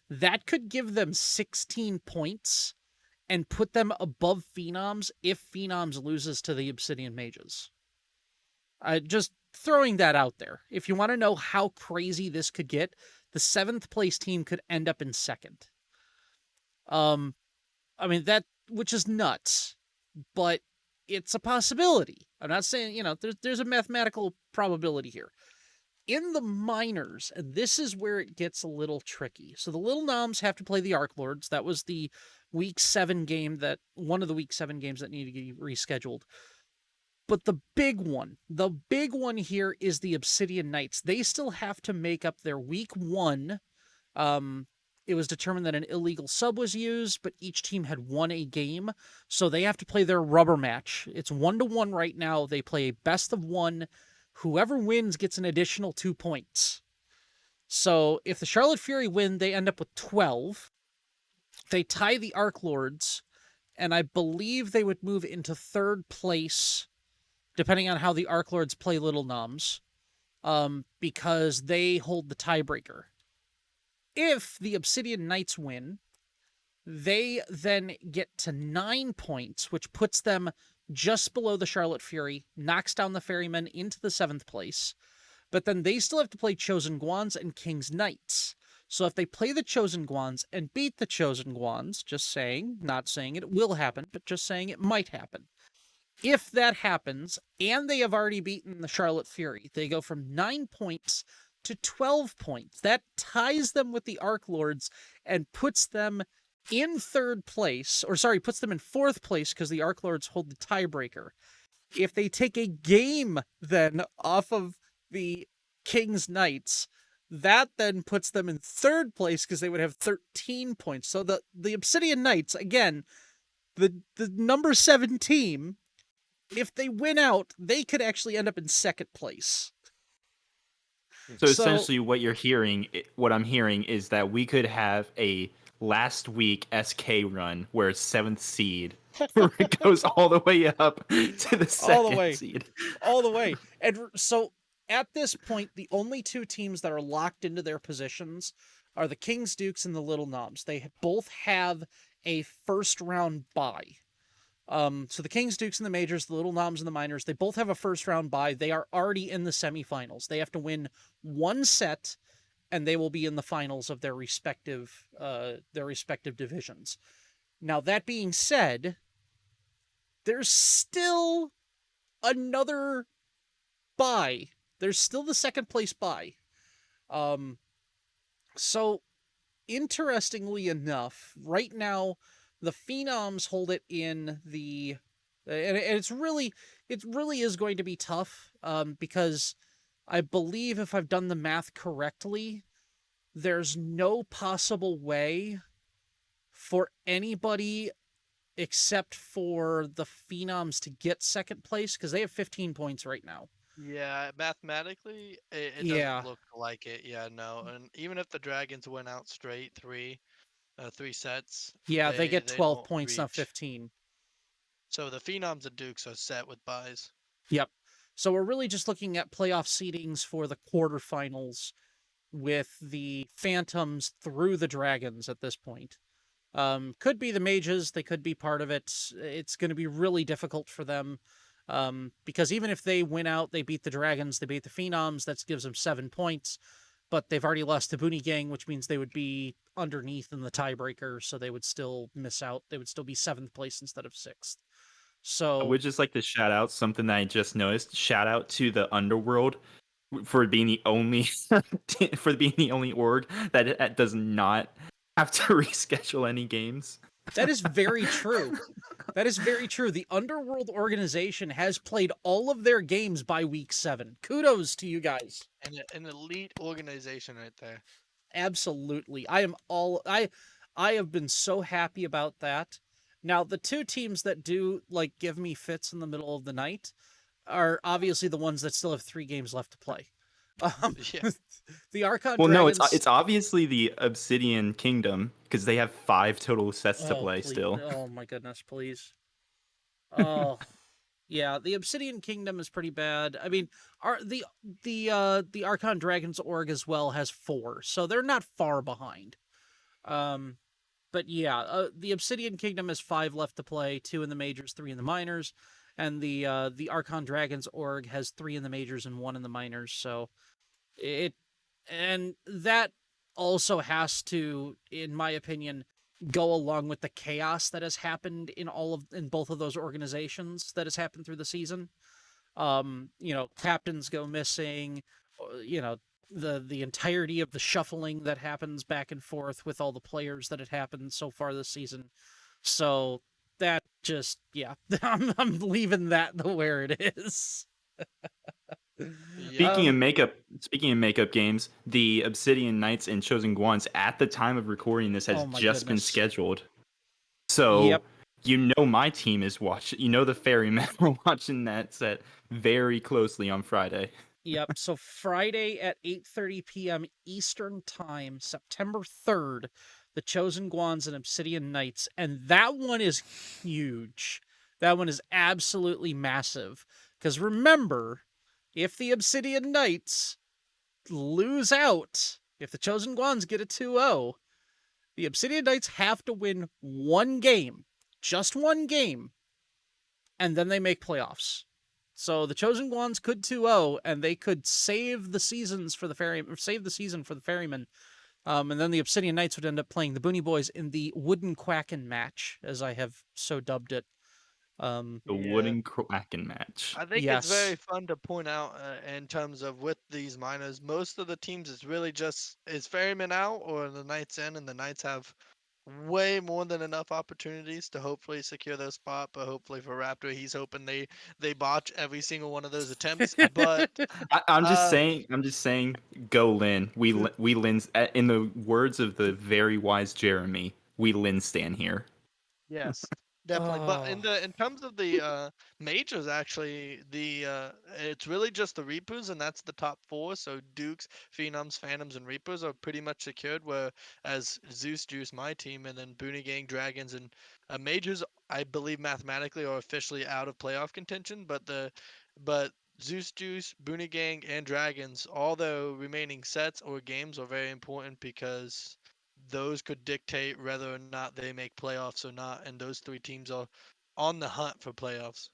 That could give them 16 points and put them above Phenoms if Phenoms loses to the Obsidian Mages. Just throwing that out there. If you want to know how crazy this could get, the 7th place team could end up in 2nd. I mean, that, which is nuts, but it's a possibility. I'm not saying, there's a mathematical probability here. In the minors, and this is where it gets a little tricky. So the Little Noms have to play the Arc Lords. That was the week 7 game one of the week 7 games that needed to get rescheduled. But the big one here is the Obsidian Knights. They still have to make up their week 1. It was determined that an illegal sub was used, but each team had won a game. So they have to play their rubber match. It's 1-1 right now. They play a best of 1. Whoever wins gets an additional 2 points. So if the Charlotte Fury win, they end up with 12. They tie the Arc Lords, and I believe they would move into 3rd place, depending on how the Arc Lords play Little Noms, because they hold the tiebreaker. If the Obsidian Knights win, they then get to 9 points, which puts them just below the Charlotte Fury, knocks down the Ferrymen into the 7th place, but then they still have to play Chosen Guans and King's Knights. So if they play the Chosen Guans and beat the Chosen Guans, just saying, not saying it will happen, but just saying it might happen. If that happens, and they have already beaten the Charlotte Fury, they go from 9 points to 12 points. That ties them with the Arc Lords and puts them in 3rd place, puts them in 4th place because the Arc Lords hold the tiebreaker. If they take a game then off of the King's Knights, that then puts them in 3rd place because they would have 13 points. So the Obsidian Knights, again, the number 7 team, if they win out, they could actually end up in 2nd place. So essentially what I'm hearing is that we could have a last week SK run where 7th seed goes all the way up to the 2nd seed. All the way. And so at this point, the only 2 teams that are locked into their positions are the King's Dukes and the Little Noms. They both have a 1st round bye. So the King's Dukes and the majors, the Little Noms and the minors, they both have a 1st round bye. They are already in the semifinals. They have to win 1 set, and they will be in the finals of their respective divisions. Now, that being said, there's still another bye. There's still the 2nd place bye. So, interestingly enough, right now, the Phenoms hold it in the, and it really is going to be tough, because I believe if I've done the math correctly, there's no possible way for anybody except for the Phenoms to get 2nd place because they have 15 points right now. Yeah, mathematically, it doesn't look like it. Yeah, no. And even if the Dragons win out straight 3 sets, yeah, they get 12 don't points, not reach. 15. So the Phenoms and Dukes are set with buys. Yep. So we're really just looking at playoff seedings for the quarterfinals with the Phantoms through the Dragons at this point. Could be the Mages. They could be part of it. It's going to be really difficult for them, because even if they win out, they beat the Dragons, they beat the Phenoms, that gives them 7 points. But they've already lost to Boone Gang, which means they would be underneath in the tiebreaker, so they would still miss out. They would still be 7th place instead of 6th. I So would just like to shout out something that I just noticed. Shout out to the Underworld for being the only org that does not have to reschedule any games. that is very true. That is very true. The Underworld organization has played all of their games by week 7. Kudos to you guys. And an elite organization right there. Absolutely. I have been so happy about that. Now, the two teams that do like give me fits in the middle of the night are obviously the ones that still have 3 games left to play. Yeah. The Archon Well, no, Dragons. it's obviously the Obsidian Kingdom because they have 5 total sets to play please. still. Oh my goodness, please. Oh, yeah, the Obsidian Kingdom is pretty bad. I mean, the Archon Dragons org as well has 4, so they're not far behind. But yeah, the Obsidian Kingdom has 5 left to play, 2 in the majors, 3 in the minors, and the Archon Dragons org has 3 in the majors and 1 in the minors. So it and that also has to, in my opinion, go along with the chaos that has happened in both of those organizations that has happened through the season. Captains go missing, the entirety of the shuffling that happens back and forth with all the players that had happened so far this season. So that just, yeah, I'm leaving that the where it is. Yeah. Speaking of makeup games, the Obsidian Knights and Chosen Guans at the time of recording this has Oh my just been goodness. scheduled. So Yep. you know my team is watching. You know the Ferrymen are watching that set very closely on Friday. Yep. So Friday at 8:30 p.m. Eastern Time, September 3rd, the Chosen Guans and Obsidian Knights, and that one is huge. That one is absolutely massive. Because remember, if the Obsidian Knights lose out, if the Chosen Guans get a 2-0, the Obsidian Knights have to win one game, just one game, and then they make playoffs. So the Chosen Guans could 2-0, and they could save the season for the Ferrymen. And then the Obsidian Knights would end up playing the Bois in the Wooden Quacken match, as I have so dubbed it. The Yeah. Wooden Kraken match. I think it's very fun to point out in terms of with these minors, most of the teams is really just is Ferryman out or the Knights in, and the Knights have way more than enough opportunities to hopefully secure their spot. But hopefully for Raptor, he's hoping they botch every single one of those attempts. But I'm just saying. Go Lin. We Lin. In the words of the very wise Jeremy, we Lin stand here. yes, definitely. But in terms of the majors, actually, the it's really just the Reapers, and that's the top 4. So Dukes, Phenoms, Phantoms, and Reapers are pretty much secured. Whereas Zeus Juice, my team, and then Boone Gang, Dragons, and majors, I believe mathematically are officially out of playoff contention. But Zeus Juice, Boone Gang, and Dragons, all the remaining sets or games are very important because those could dictate whether or not they make playoffs or not, and those 3 teams are on the hunt for playoffs.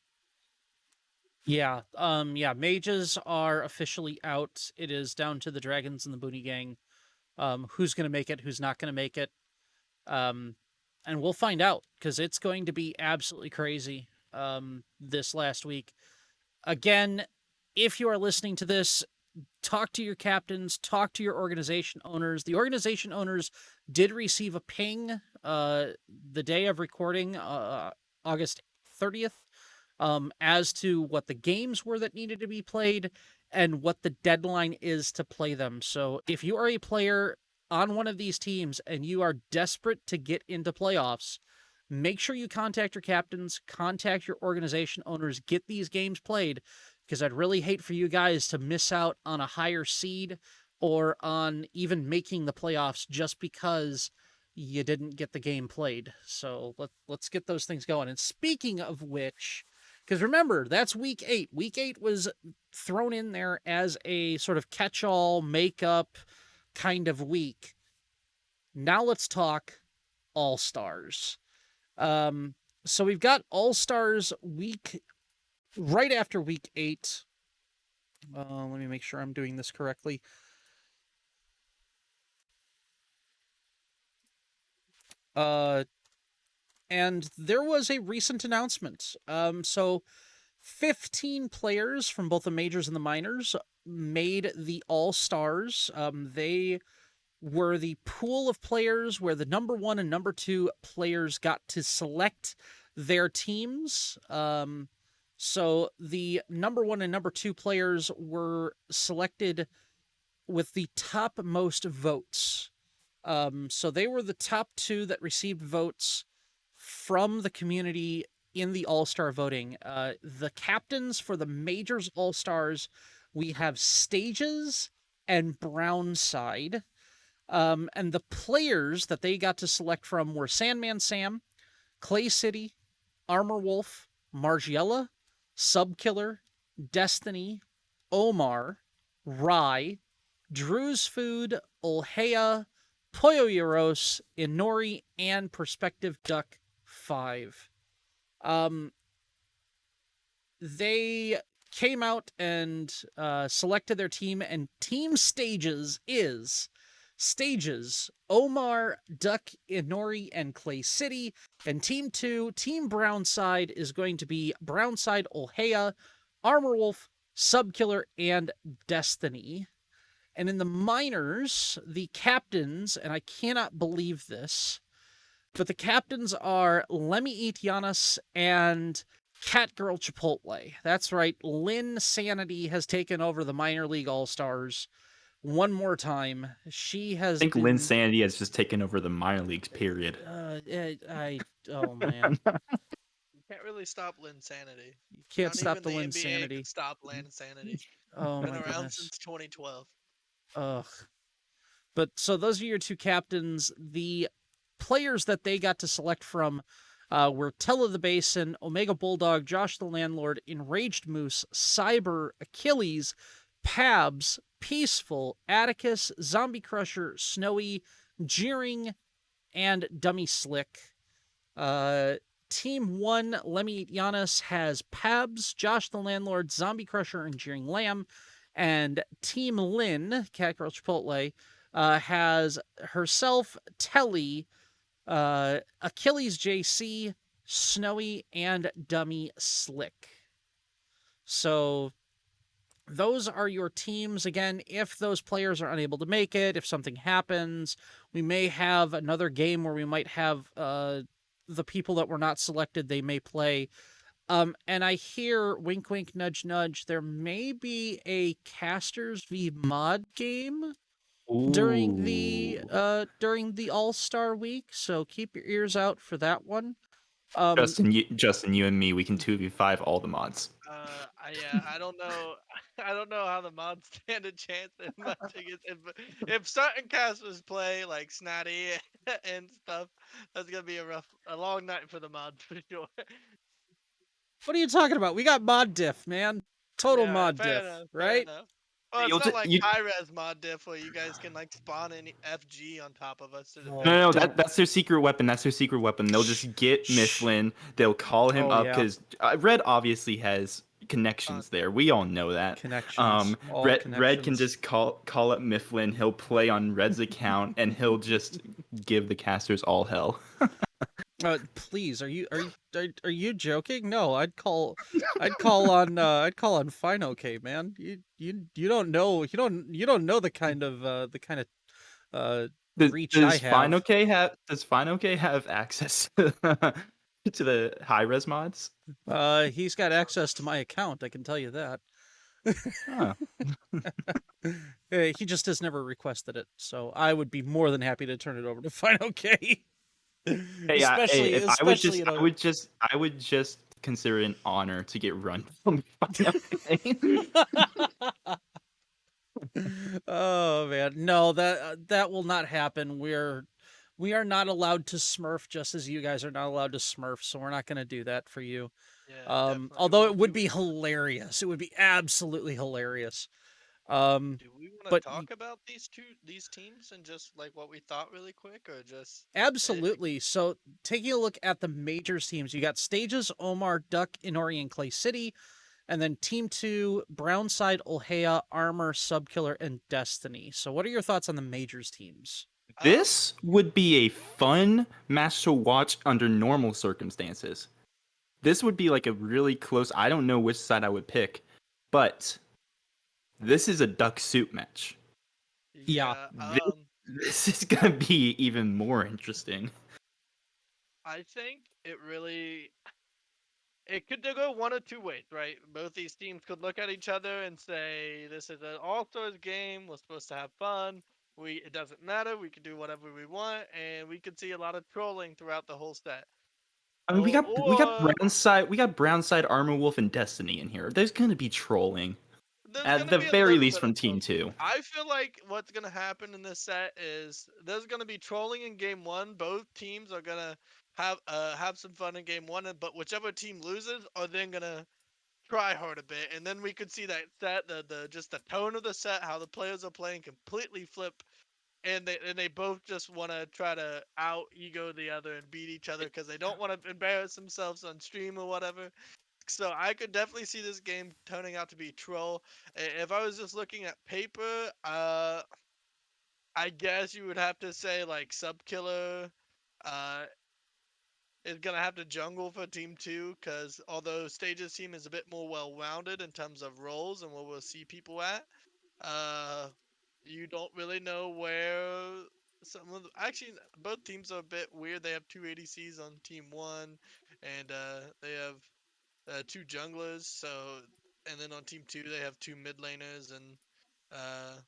Yeah. Mages are officially out. It is down to the Dragons and the Booney Gang. Who's going to make it, who's not going to make it. And we'll find out, because it's going to be absolutely crazy this last week. Again, if you are listening to this, talk to your captains, talk to your organization owners. The organization owners did receive a ping the day of recording, August 30th, as to what the games were that needed to be played and what the deadline is to play them. So if you are a player on one of these teams and you are desperate to get into playoffs, make sure you contact your captains, contact your organization owners, get these games played, because I'd really hate for you guys to miss out on a higher seed or on even making the playoffs just because you didn't get the game played. So let's get those things going. And speaking of which, because remember, that's week 8. Week 8 was thrown in there as a sort of catch-all, make-up kind of week. Now let's talk All-Stars. So we've got All-Stars week right after week 8. Let me make sure I'm doing this correctly. and there was a recent announcement. So 15 players from both the majors and the minors made the All-Stars. They were the pool of players where the number 1 and number 2 players got to select their teams. So the number 1 and number 2 players were selected with the top most votes. So they were the top 2 that received votes from the community in the All-Star voting. The captains for the Majors All-Stars, we have Stages and Brownside. And the players that they got to select from were Sandman Sam, Clay City, Armor Wolf, Margiela, Subkiller, Destiny, Omar, Rye, Drew's Food, Olhea, Pollo Euros, Inori, and Perspective Duck 5. They came out and selected their team, and team stages is Stages, Omar, Duck, Inori, and Clay City. And Team 2, Team Brownside, is going to be Brownside, Olhea, Armor Wolf, Subkiller, and Destiny. And in the minors, the captains, and I cannot believe this, but the captains are Lemmy Eat Giannis and Catgirl Chipotle. That's right, Lynn Sanity has taken over the minor league All-Stars one more time. She has. I think Lynn Sanity has just taken over the minor leagues, period. Oh man. You can't really stop Lynn Sanity. You can't Not stop even the Lynn NBA Sanity. can stop Lynn Sanity. Oh Been my around goodness. since 2012. Ugh. But so those are your 2 captains. The players that they got to select from were Tella the Basin, Omega Bulldog, Josh the Landlord, Enraged Moose, Cyber, Achilles, Pabs, Peaceful, Atticus, Zombie Crusher, Snowy, Jeering, and Dummy Slick. Team 1, Lemmy Eat Giannis, has Pabs, Josh the Landlord, Zombie Crusher, and Jeering Lamb. And Team Lynn, Catgirl Chipotle, has herself, Telly, Achilles JC, Snowy, and Dummy Slick. So those are your teams. Again, if those players are unable to make it, if something happens, we may have another game where we might have the people that were not selected, they may play. And I hear, wink, wink, nudge, nudge, there may be a Casters v Mod game during the All-Star week, so keep your ears out for that one. Justin, you and me, we can 2v5 all the mods. I don't know. I don't know how the mods stand a chance. If certain casters play like Snatty and stuff, that's gonna be a long night for the mods for sure. What are you talking about? We got mod diff, man. Total mod diff, right? Well, You'll it's not t- like you- high-res mod diff where you guys can like spawn any FG on top of us to defend. No, Don't. that's their secret weapon. That's their secret weapon. They'll just get Mifflin. They'll call him Oh, up yeah. because Red obviously has connections there. We all know that. Connections. All Red can connections. just call up Mifflin. He'll play on Red's account and he'll just give the casters all hell. Please, are you joking? No, I'd call on Fino-K, man. You don't know the kind of reach I have. Does Fino-K have access to the high res mods? He's got access to my account, I can tell you that. Huh. He just has never requested it, so I would be more than happy to turn it over to Fino-K. Hey, I would just consider it an honor to get run from Fino-K. Oh man, no, that will not happen. We are not allowed to smurf, just as you guys are not allowed to smurf, so we're not going to do that for you. Yeah, Although it would be hilarious. It would be absolutely hilarious. Do we want to but talk about these teams and just like what we thought really quick, or just absolutely. So taking a look at the majors teams, you got Stages, Omar, Duck, Inori, and Clay City. And then Team 2, Brownside, Olhea, Armor, Subkiller, and Destiny. So what are your thoughts on the majors teams? This would be a fun match to watch under normal circumstances. This would be like a really close. I don't know which side I would pick, but this is a duck soup match. Yeah. Yeah. This is gonna be even more interesting. I think it could go one of two ways, right? Both these teams could look at each other and say, "This is an all-stars game. We're supposed to have fun. It doesn't matter. We can do whatever we want, and we could see a lot of trolling throughout the whole set." I mean, we got Or brown side Armor Wolf and Destiny in here. There's gonna be trolling there's at gonna the be a very little least bit from of Team trolling. Two. I feel like what's gonna happen in this set is there's gonna be trolling in game one. Both teams are gonna have some fun in game one, but whichever team loses are then gonna try hard a bit, and then we could see that set the just the tone of the set, how the players are playing completely flip, and they both just want to try to out ego the other and beat each other because they don't want to embarrass themselves on stream or whatever. So I could definitely see this game turning out to be troll. If I was just looking at paper, I guess you would have to say like Sub Killer, uh, is gonna have to jungle for Team Two because although Stage's team is a bit more well-rounded in terms of roles and where we'll see people at, uh, you don't really know where actually both teams are a bit weird. They have two ADCs on Team One, and they have two junglers. And then on Team Two they have two mid laners and uh,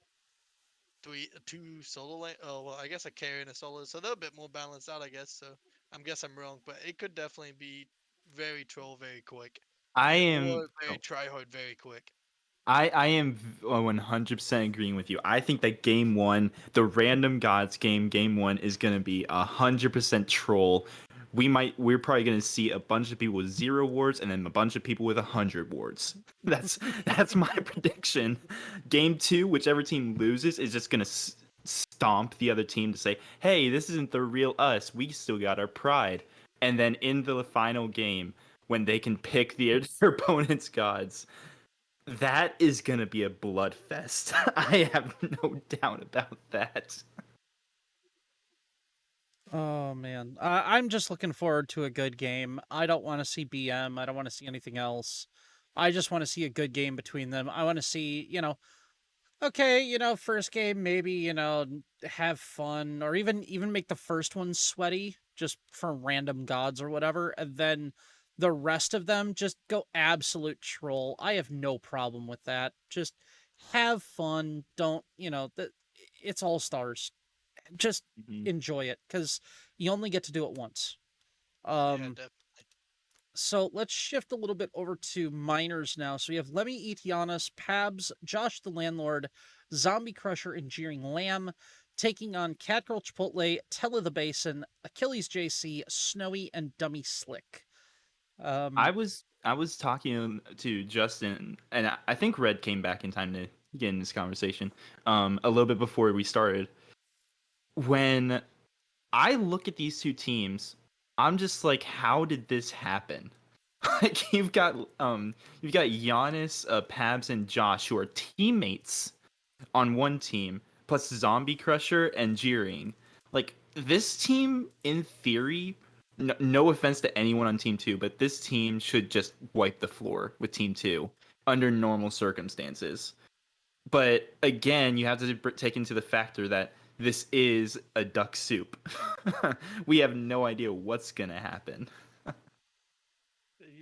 two solo lane. Oh well, I guess a carry and a solo, so they're a bit more balanced out, I guess. So I'm wrong, but it could definitely be very troll, very quick, I am. or very try hard, very quick. I am 100% agreeing with you. I think that game one, the Random Gods game one is gonna be 100% troll. We're probably gonna see a bunch of people with 0 wards and then a bunch of people with 100 wards. That's my prediction. Game two, whichever team loses is just gonna stomp the other team to say, "Hey, this isn't the real us. We still got our pride." And then in the final game, when they can pick their opponent's gods, that is gonna be a bloodfest. I have no doubt about that. Oh man, I'm just looking forward to a good game. I don't want to see BM. I don't want to see anything else. I just want to see a good game between them. I want to see, okay, first game maybe, have fun or even make the first one sweaty just for random gods or whatever, and then the rest of them just go absolute troll. I have no problem with that. Just have fun. Don't, it's all stars. Just Mhm. enjoy it cuz you only get to do it once. Yeah, Um definitely. so let's shift a little bit over to minors now. So we have Lemmy Etianas, Pabs, Josh the Landlord, Zombie Crusher, and Jeering Lamb taking on Catgirl Chipotle, Tella the Basin, Achilles JC, Snowy, and Dummy Slick. I Um, was talking to Justin, and I think Red came back in time to get in this conversation. A little bit before we started. When I look at these two teams, I'm just like, how did this happen? Like you've got Giannis, Pabs, and Josh who are teammates on one team, plus Zombie Crusher and Jeering. Like this team, in theory, no offense to anyone on Team Two, but this team should just wipe the floor with Team Two under normal circumstances. But again, you have to take into the factor that this is a duck soup. We have no idea what's gonna happen.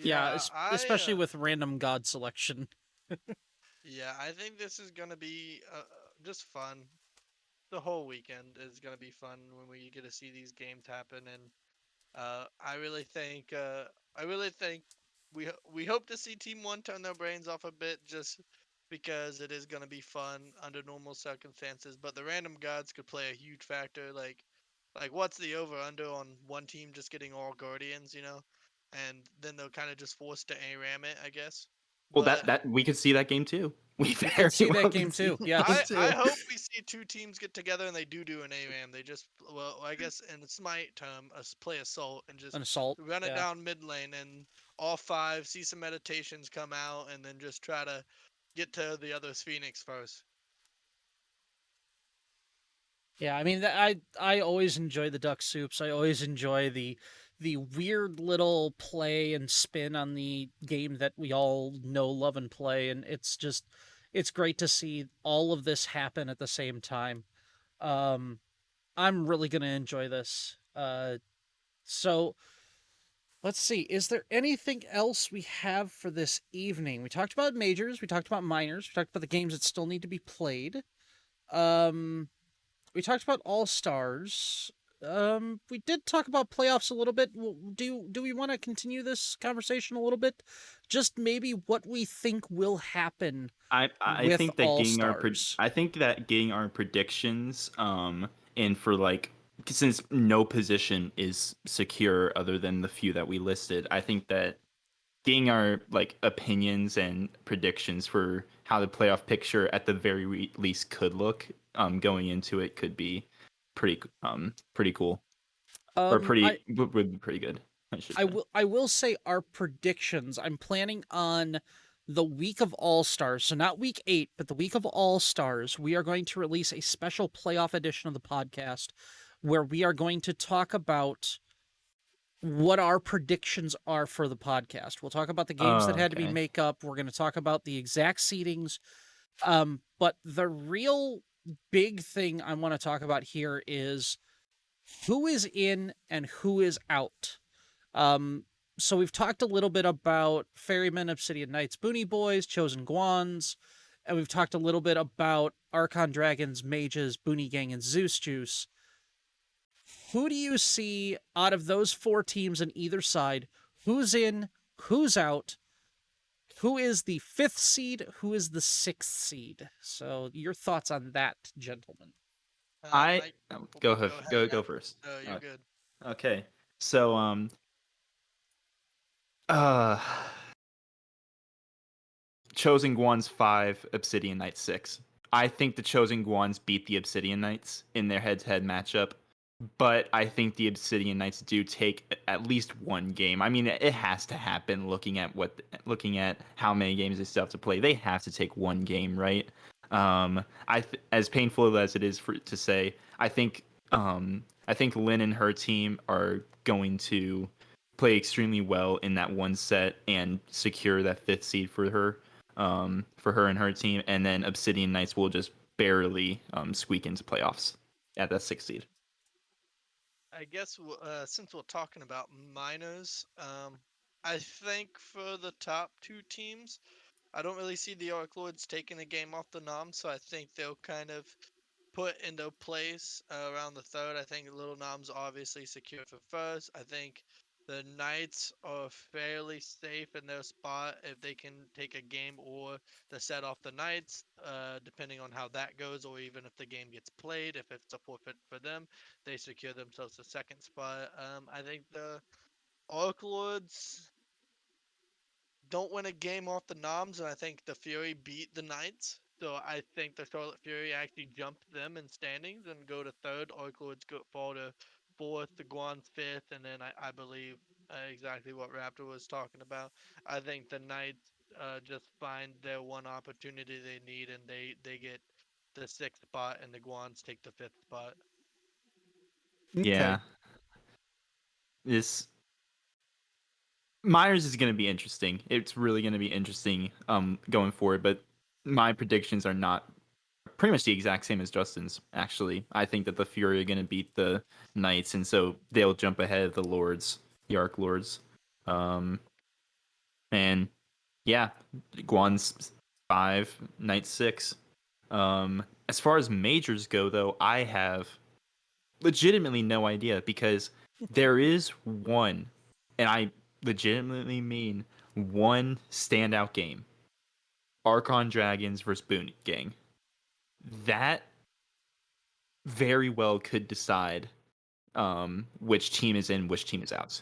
yeah, Yeah, especially with random god selection. I think this is gonna be just fun. The whole weekend is gonna be fun when we get to see these games happen, and I really think we hope to see Team One turn their brains off a bit, just because it is gonna be fun under normal circumstances. But the random gods could play a huge factor. Like what's the over under on one team just getting all guardians, and then they'll kind of just forced to ARAM it, I guess. Well, But that we could see that game too. We We could very see that well game could see too. that game Yes. I too. hope we see two teams get together and they do an ARAM. They just, well, I guess in Smite term, play Assault and just An assault. run it Yeah. down mid lane, and all five see some meditations come out, and then just try to get to the other's Phoenix first. Yeah, I mean, I always enjoy the duck soups. I always enjoy the weird little play and spin on the game that we all know, love, and play, and it's great to see all of this happen at the same time. Um, I'm really gonna enjoy this. So let's see. Is there anything else we have for this evening? We talked about majors. We talked about minors. We talked about the games that still need to be played. Um, we talked about all stars. We did talk about playoffs a little bit. Do we want to continue this conversation a little bit? Just maybe what we think will happen I with think that all stars. getting our predictions in for like since no position is secure other than the few that we listed, I think that getting our like opinions and predictions for how the playoff picture at the very least could look going into it could be pretty cool or I would be pretty good, I should say. I will say our predictions. I'm planning on the week of All Stars, so not week 8, but the week of All Stars. We are going to release a special playoff edition of the podcast where we are going to talk about what our predictions are for the podcast. We'll talk about the games that had to be Okay. make up. We're going to talk about the exact seedings. But the real big thing I want to talk about here is who is in and who is out. So we've talked a little bit about Ferrymen, Obsidian Knights, Boone Boys, Chosen Guans, and we've talked a little bit about Archon Dragons, Mages, Boone Gang, and Zeus Juice. Who do you see out of those 4 teams on either side? Who's in? Who's out? Who is the 5th seed? Who is the 6th seed? So your thoughts on that, gentlemen. I Mike, go go ahead. Yeah. go first. No, you're good. Okay. So uh Chosen Guans 5, Obsidian Knights 6. I think the Chosen Guans beat the Obsidian Knights in their head-to-head matchup, but I think the Obsidian Knights do take at least one game. I mean, it has to happen. Looking at how many games they still have to play, they have to take one game, right? As painful as it is to say, I think Lynn and her team are going to play extremely well in that one set and secure that 5th seed for her and her team, and then Obsidian Knights will just barely squeak into playoffs at that 6th seed. I guess since we're talking about minors, I think for the top 2 teams, I don't really see the Arc Lords taking a game off the Nom, so I think they'll kind of put into place around the third. I think Little Nom's obviously secure for first. I think the Knights are fairly safe in their spot if they can take a game or the set off the Knights, depending on how that goes, or even if the game gets played. If it's a forfeit for them, they secure themselves the second spot. I think the Arc Lords don't win a game off the Noms, and I think the Fury beat the Knights. So I think the Charlotte Fury actually jumped them in standings and go to third. Arc Lords fall to fourth, the Guans fifth, and then I believe exactly what Raptor was talking about. I think the Knights just find their one opportunity they need, and they get the 6th spot, and the Guans take the 5th spot. Okay. Yeah, this Myers is going to be interesting. It's really going to be interesting going forward, but my predictions are not pretty much the exact same as Justin's, actually. I think that the Fury are going to beat the Knights, and so they'll jump ahead of the Lords, the Arc Lords. Um, and yeah, Guan's 5, Knights 6. As far as majors go, though, I have legitimately no idea because there is one, and I legitimately mean one standout game: Archon Dragons versus Boone Gang. That very well could decide which team is in, which team is out.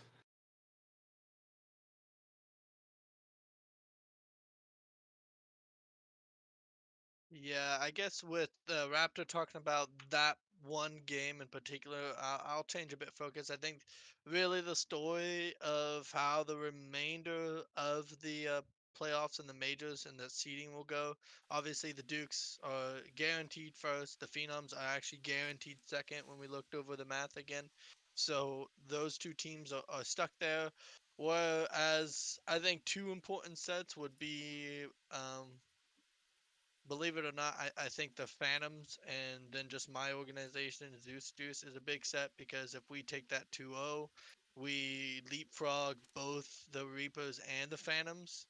Yeah, I guess with the Raptor talking about that one game in particular, I'll change a bit focus. I think really the story of how the remainder of the playoffs and the majors and the seeding will go. Obviously, the Dukes are guaranteed first. The Phenoms are actually guaranteed second when we looked over the math again. So those two teams are stuck there. Whereas I think two important sets would be, believe it or not, I think the Phantoms and then just my organization, Zeus Juice, is a big set because if we take that 2-0, we leapfrog both the Reapers and the Phantoms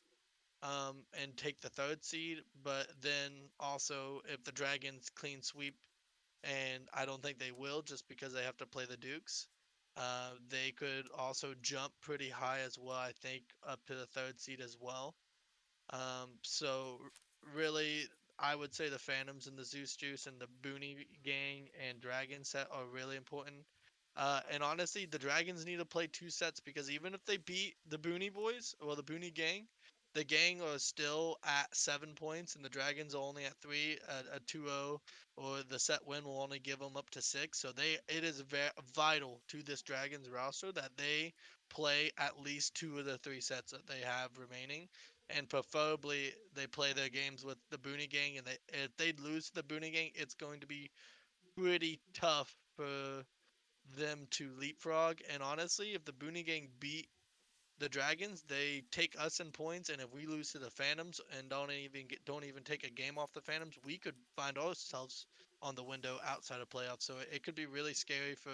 and take the third seed. But then also, if the Dragons clean sweep, and I don't think they will just because they have to play the Dukes, they could also jump pretty high as well, I think, up to the third seed as well. So really, I would say the Phantoms and the Zeus Juice and the Booney Gang and Dragon set are really important. And honestly, the Dragons need to play two sets because even if they beat the Booney Boys or the Booney Gang, the gang are still at 7 points and the Dragons are only at three. A 2-0 or the set win will only give them up to six. So it is vital to this Dragons roster that they play at least two of the three sets that they have remaining, and preferably they play their games with the Booney Gang. And if they lose to the Booney Gang, it's going to be pretty tough for them to leapfrog. And honestly, if the Booney Gang beat the Dragons, they take us in points. And if we lose to the Phantoms and don't even take a game off the Phantoms, we could find ourselves on the window outside of playoffs. So it could be really scary for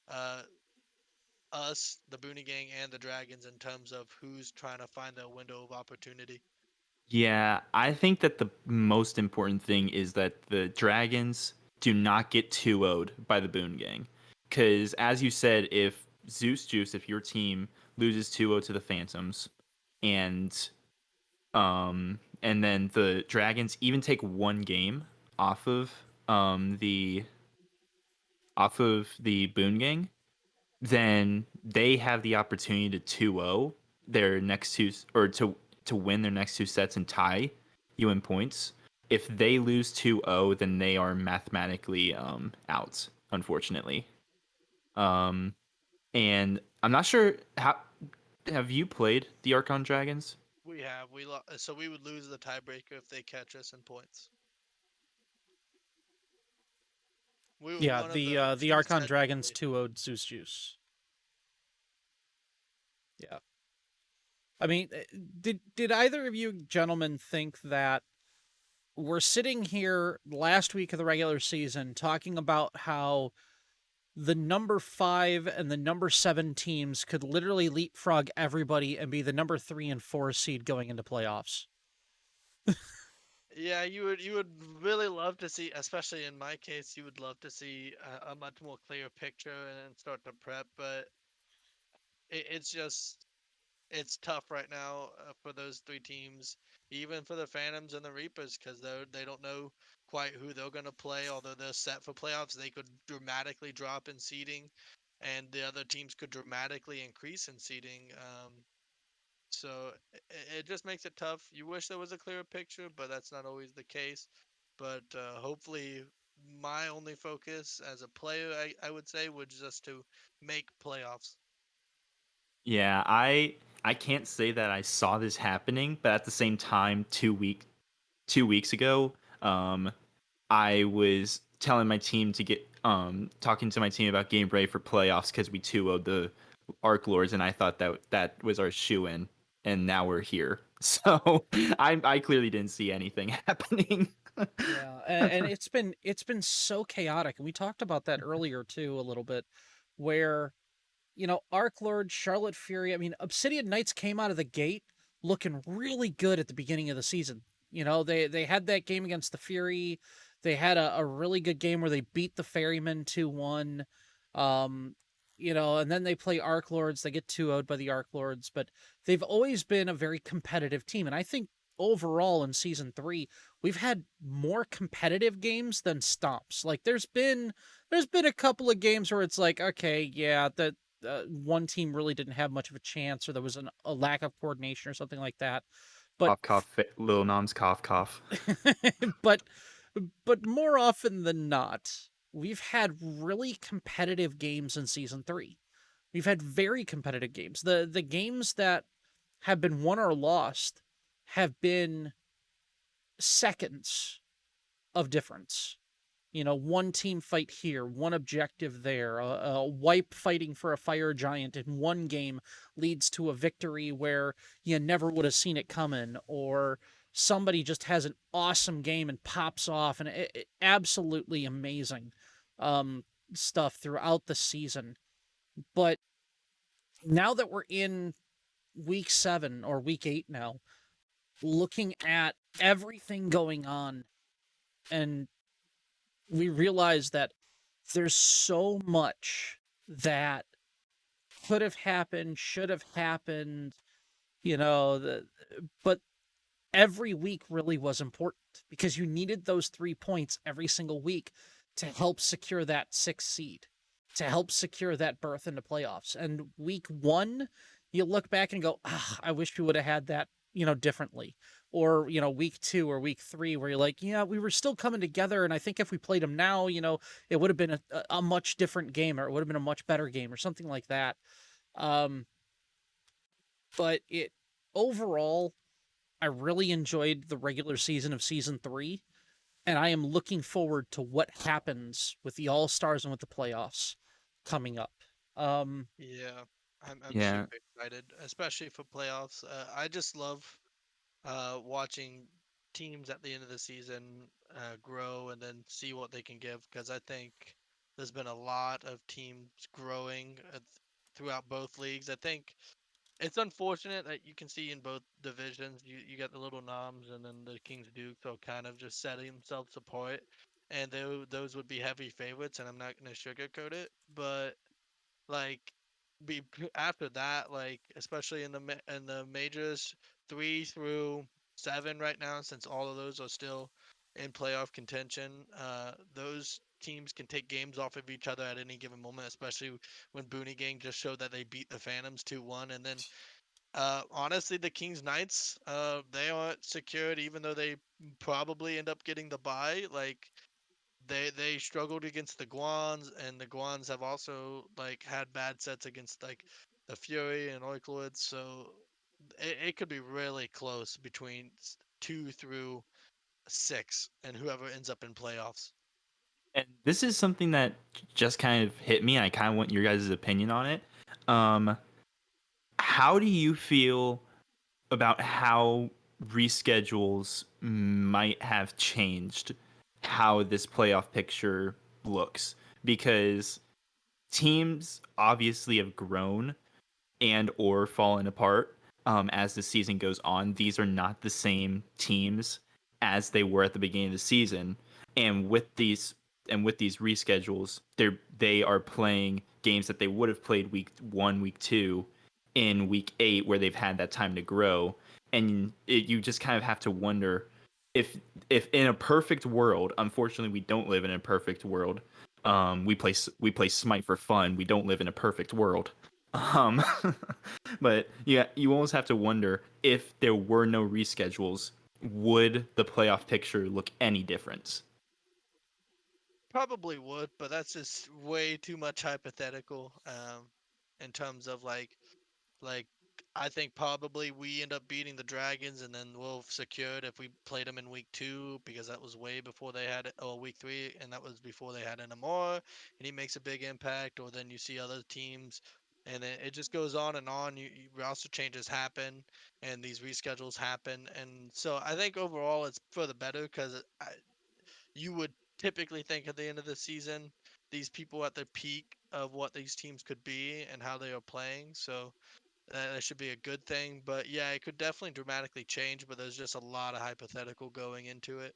uh, us, the Booney Gang, and the Dragons in terms of who's trying to find their window of opportunity. Yeah, I think that the most important thing is that the Dragons do not get 2-0'd by the Boone Gang. Because, as you said, if Zeus Juice, if your team loses 2-0 to the Phantoms, and and then the Dragons even take one game off of the Boone Gang, then they have the opportunity to 2-0 their next two, or to win their next two sets and tie you in points. If they lose 2-0, then they are mathematically out, unfortunately. Um, and I'm not sure how have you played the Archon Dragons? So we would lose the tiebreaker if they catch us in points. We were Yeah, one of the the few Archon sets Dragons actually. 2-0'd Zeus Juice. Yeah. I mean, did either of you gentlemen think that we're sitting here last week of the regular season talking about how the number 5 and the number 7 teams could literally leapfrog everybody and be the number 3 and 4 seed going into playoffs? Yeah, you would really love to see, especially in my case, you would love to see a much more clear picture and start to prep. But it's just it's tough right now for those three teams, even for the Phantoms and the Reapers, because they don't know quite who they're going to play. Although they're set for playoffs, they could dramatically drop in seeding, and the other teams could dramatically increase in seeding. So it just makes it tough. You wish there was a clearer picture, but that's not always the case. But hopefully, my only focus as a player, I would say, would just to make playoffs. Yeah, I can't say that I saw this happening, but at the same time, 2 weeks ago, I was telling my team to get talking to my team about getting ready for playoffs because we 2-0'd the Arc Lords, and I thought that was our shoe in, and now we're here. So I clearly didn't see anything happening. Yeah, and it's been so chaotic, and we talked about that earlier too a little bit, where Arc Lord, Charlotte Fury. I mean, Obsidian Knights came out of the gate looking really good at the beginning of the season. They had that game against the Fury. They had a really good game where they beat the Ferrymen 2-1. And then they play Arc Lords. They get 2-0'd by the Arc Lords, but they've always been a very competitive team. And I think overall in season 3, we've had more competitive games than stomps. Like there's been a couple of games where it's like, okay, yeah, that one team really didn't have much of a chance, or there was a lack of coordination or something like that. But Cough, cough, Lil Nom's cough, cough. but but more often than not, we've had really competitive games in season 3. We've had very competitive games. The games that have been won or lost have been seconds of difference. One team fight here, one objective there. A wipe fighting for a fire giant in one game leads to a victory where you never would have seen it coming, or somebody just has an awesome game and pops off, and absolutely amazing stuff throughout the season. But now that we're in week 7 or week 8 now, looking at everything going on, and we realize that there's so much that could have happened, should have happened, but every week really was important because you needed those 3 points every single week to help secure that 6th seed, to help secure that berth into playoffs. And week 1, you look back and go, I wish we would have had that, differently. Or, week 2 or week 3, where you're like, yeah, we were still coming together. And I think if we played them now, it would have been a much different game, or it would have been a much better game, or something like that. But overall, I really enjoyed the regular season of season 3, and I am looking forward to what happens with the All-Stars and with the playoffs coming up. Yeah, I'm Yeah. super excited, especially for playoffs. I just love watching teams at the end of the season grow and then see what they can give, because I think there's been a lot of teams growing throughout both leagues. I think it's unfortunate that you can see in both divisions, you got the little noms and then the Kings Dukes are kind of just setting themselves apart, and those would be heavy favorites, and I'm not going to sugarcoat it, but like after that, like especially in the majors, 3 through 7 right now, since all of those are still in playoff contention, those teams can take games off of each other at any given moment, especially when Boone Gang just showed that they beat the Phantoms 2-1. And then honestly, the Kings Knights, they aren't secured, even though they probably end up getting the bye. Like they struggled against the Guans, and the Guans have also like had bad sets against like the Fury and Oikloids, so it could be really close between 2 through 6 and whoever ends up in playoffs. And this is something that just kind of hit me. I kind of want your guys' opinion on it. Um, how do you feel about how reschedules might have changed how this playoff picture looks? Because teams obviously have grown and or fallen apart as the season goes on. These are not the same teams as they were at the beginning of the season, and with these reschedules, they are playing games that they would have played week 1, week 2, in week 8, where they've had that time to grow, and you just kind of have to wonder if in a perfect world, unfortunately we don't live in a perfect world. We play Smite for fun. We don't live in a perfect world. Um, but yeah, you almost have to wonder if there were no reschedules, would the playoff picture look any different? Probably would, but that's just way too much hypothetical in terms of like I think probably we end up beating the Dragons, and then we'll secure it if we played them in week 2, because that was way before they had it, or week 3, and that was before they had Enamor, and he makes a big impact. Or then you see other teams, and it just goes on and on. Roster changes happen, and these reschedules happen, and so I think overall it's for the better, because you would typically think at the end of the season these people at the peak of what these teams could be and how they are playing. So that should be a good thing. But yeah, it could definitely dramatically change, but there's just a lot of hypothetical going into it.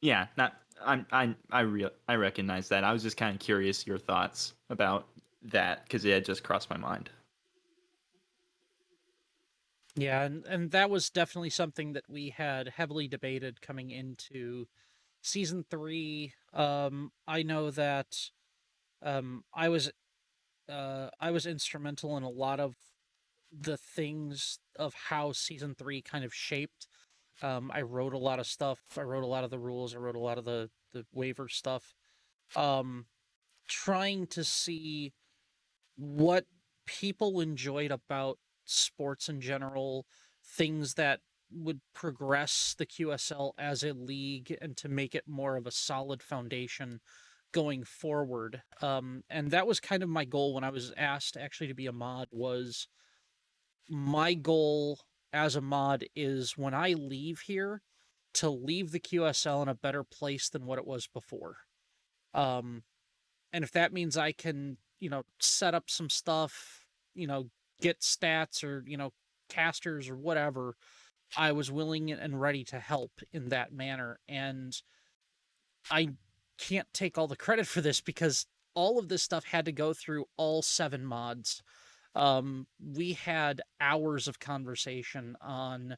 Yeah, not I recognize that. I was just kind of curious your thoughts about that because it had just crossed my mind. Yeah, and that was definitely something that we had heavily debated coming into season 3. I know that I was instrumental in a lot of the things of how season 3 kind of shaped. I wrote a lot of stuff. I wrote a lot of the rules. I wrote a lot of the waiver stuff. Um, Trying to see what people enjoyed about sports in general things that would progress the QSL as a league and to make it more of a solid foundation going forward. And that was kind of my goal when I was asked actually to be a mod. Was my goal as a mod is when I leave here to leave the QSL in a better place than what it was before. Um, and if that means I can, set up some stuff, get stats or, casters or whatever, I was willing and ready to help in that manner. And I can't take all the credit for this because all of this stuff had to go through all 7 mods. We had hours of conversation on,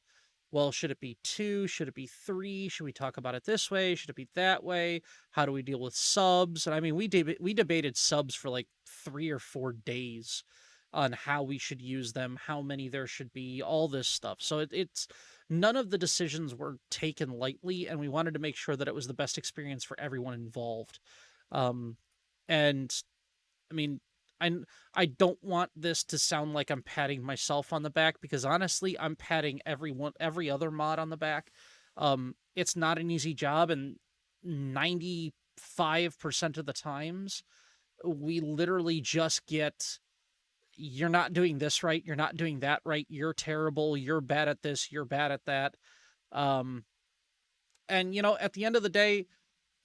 well, should it be 2? Should it be 3? Should we talk about it this way? Should it be that way? How do we deal with subs? And I mean, we debated subs for like 3 or 4 days on how we should use them, how many there should be, all this stuff. So it's none of the decisions were taken lightly, and we wanted to make sure that it was the best experience for everyone involved. And I mean, I I don't want this to sound like I'm patting myself on the back because honestly, I'm patting every other mod on the back. It's not an easy job, and 95% of the times we literally just get, you're not doing this right, you're not doing that right, you're terrible, you're bad at this, you're bad at that. Um, and at the end of the day,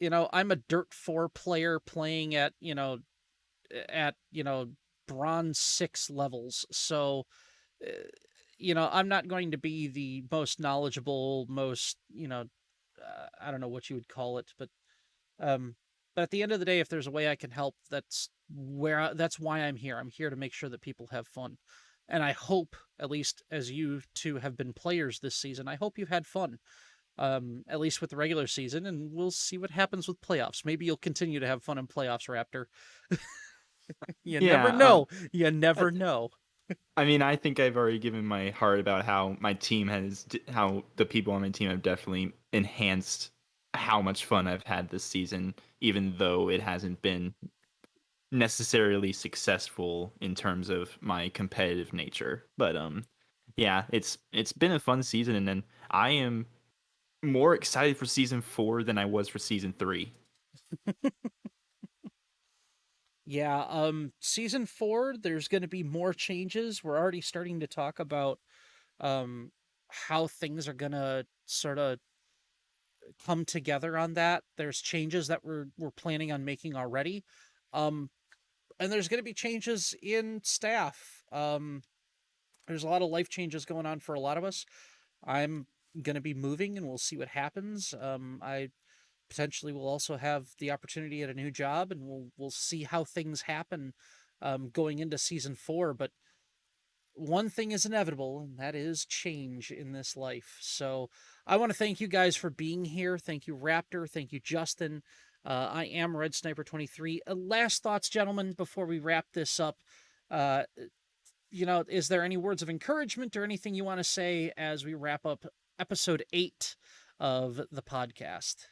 I'm a Dirt 4 player playing at bronze 6 levels. So, uh, I'm not going to be the most knowledgeable, most, I don't know what you would call it, um, but at the end of the day, if there's a way I can help, that's why I'm here. I'm here to make sure that people have fun. And I hope, at least as you two have been players this season, I hope you've had fun. At least with the regular season, and we'll see what happens with playoffs. Maybe you'll continue to have fun in playoffs, Raptor. You never Yeah, know. You I, never know. I mean, I think I've already given my heart about how how the people on my team have definitely enhanced how much fun I've had this season, even though it hasn't been necessarily successful in terms of my competitive nature. But yeah, it's been a fun season, and then I am more excited for season 4 than I was for season 3. Yeah, season 4, there's going to be more changes. We're already starting to talk about how things are going to sort of come together on that. There's changes that we're planning on making already. Um and there's going to be changes in staff. There's a lot of life changes going on for a lot of us. I'm going to be moving and we'll see what happens. I potentially will also have the opportunity at a new job, and we'll see how things happen going into season 4. But one thing is inevitable, and that is change in this life. So I want to thank you guys for being here. Thank you, Raptor. Thank you, Justen. I am Red Sniper 23. Last thoughts, gentlemen, before we wrap this up. Uh, is there any words of encouragement or anything you want to say as we wrap up episode 8 of the podcast?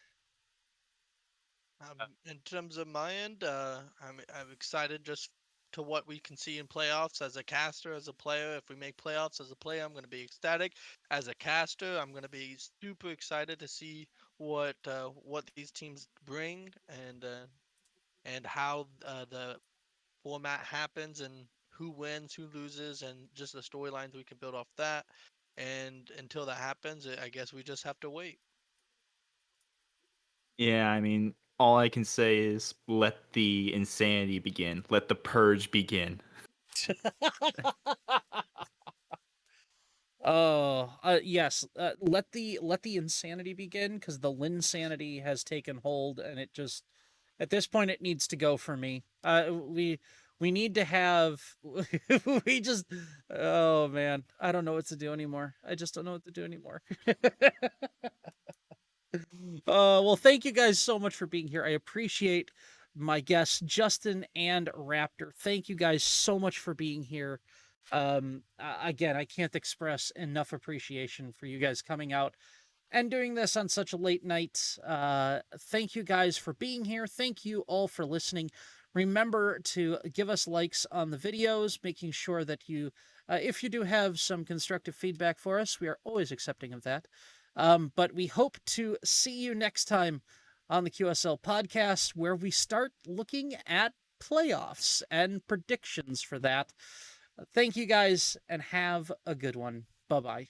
In terms of my end, I'm excited just to what we can see in playoffs as a caster, as a player. If we make playoffs as a player, I'm going to be ecstatic. As a caster, I'm going to be super excited to see what these teams bring and how the format happens and who wins, who loses, and just the storylines we can build off that. And until that happens, I guess we just have to wait. Yeah, I mean, all I can say is let the insanity begin. Let the purge begin. Oh, yes. Let the insanity begin, because the Linsanity has taken hold, and it just, at this point it needs to go for me. We need to have we just, oh man, I don't know what to do anymore. I just don't know what to do anymore. Well, thank you guys so much for being here. I appreciate my guests, Justen and Raptor. Thank you guys so much for being here. Again, I can't express enough appreciation for you guys coming out and doing this on such a late night. Thank you guys for being here. Thank you all for listening. Remember to give us likes on the videos, making sure that you, if you do have some constructive feedback for us, we are always accepting of that. But we hope to see you next time on the QSL podcast, where we start looking at playoffs and predictions for that. Thank you guys, and have a good one. Bye-bye.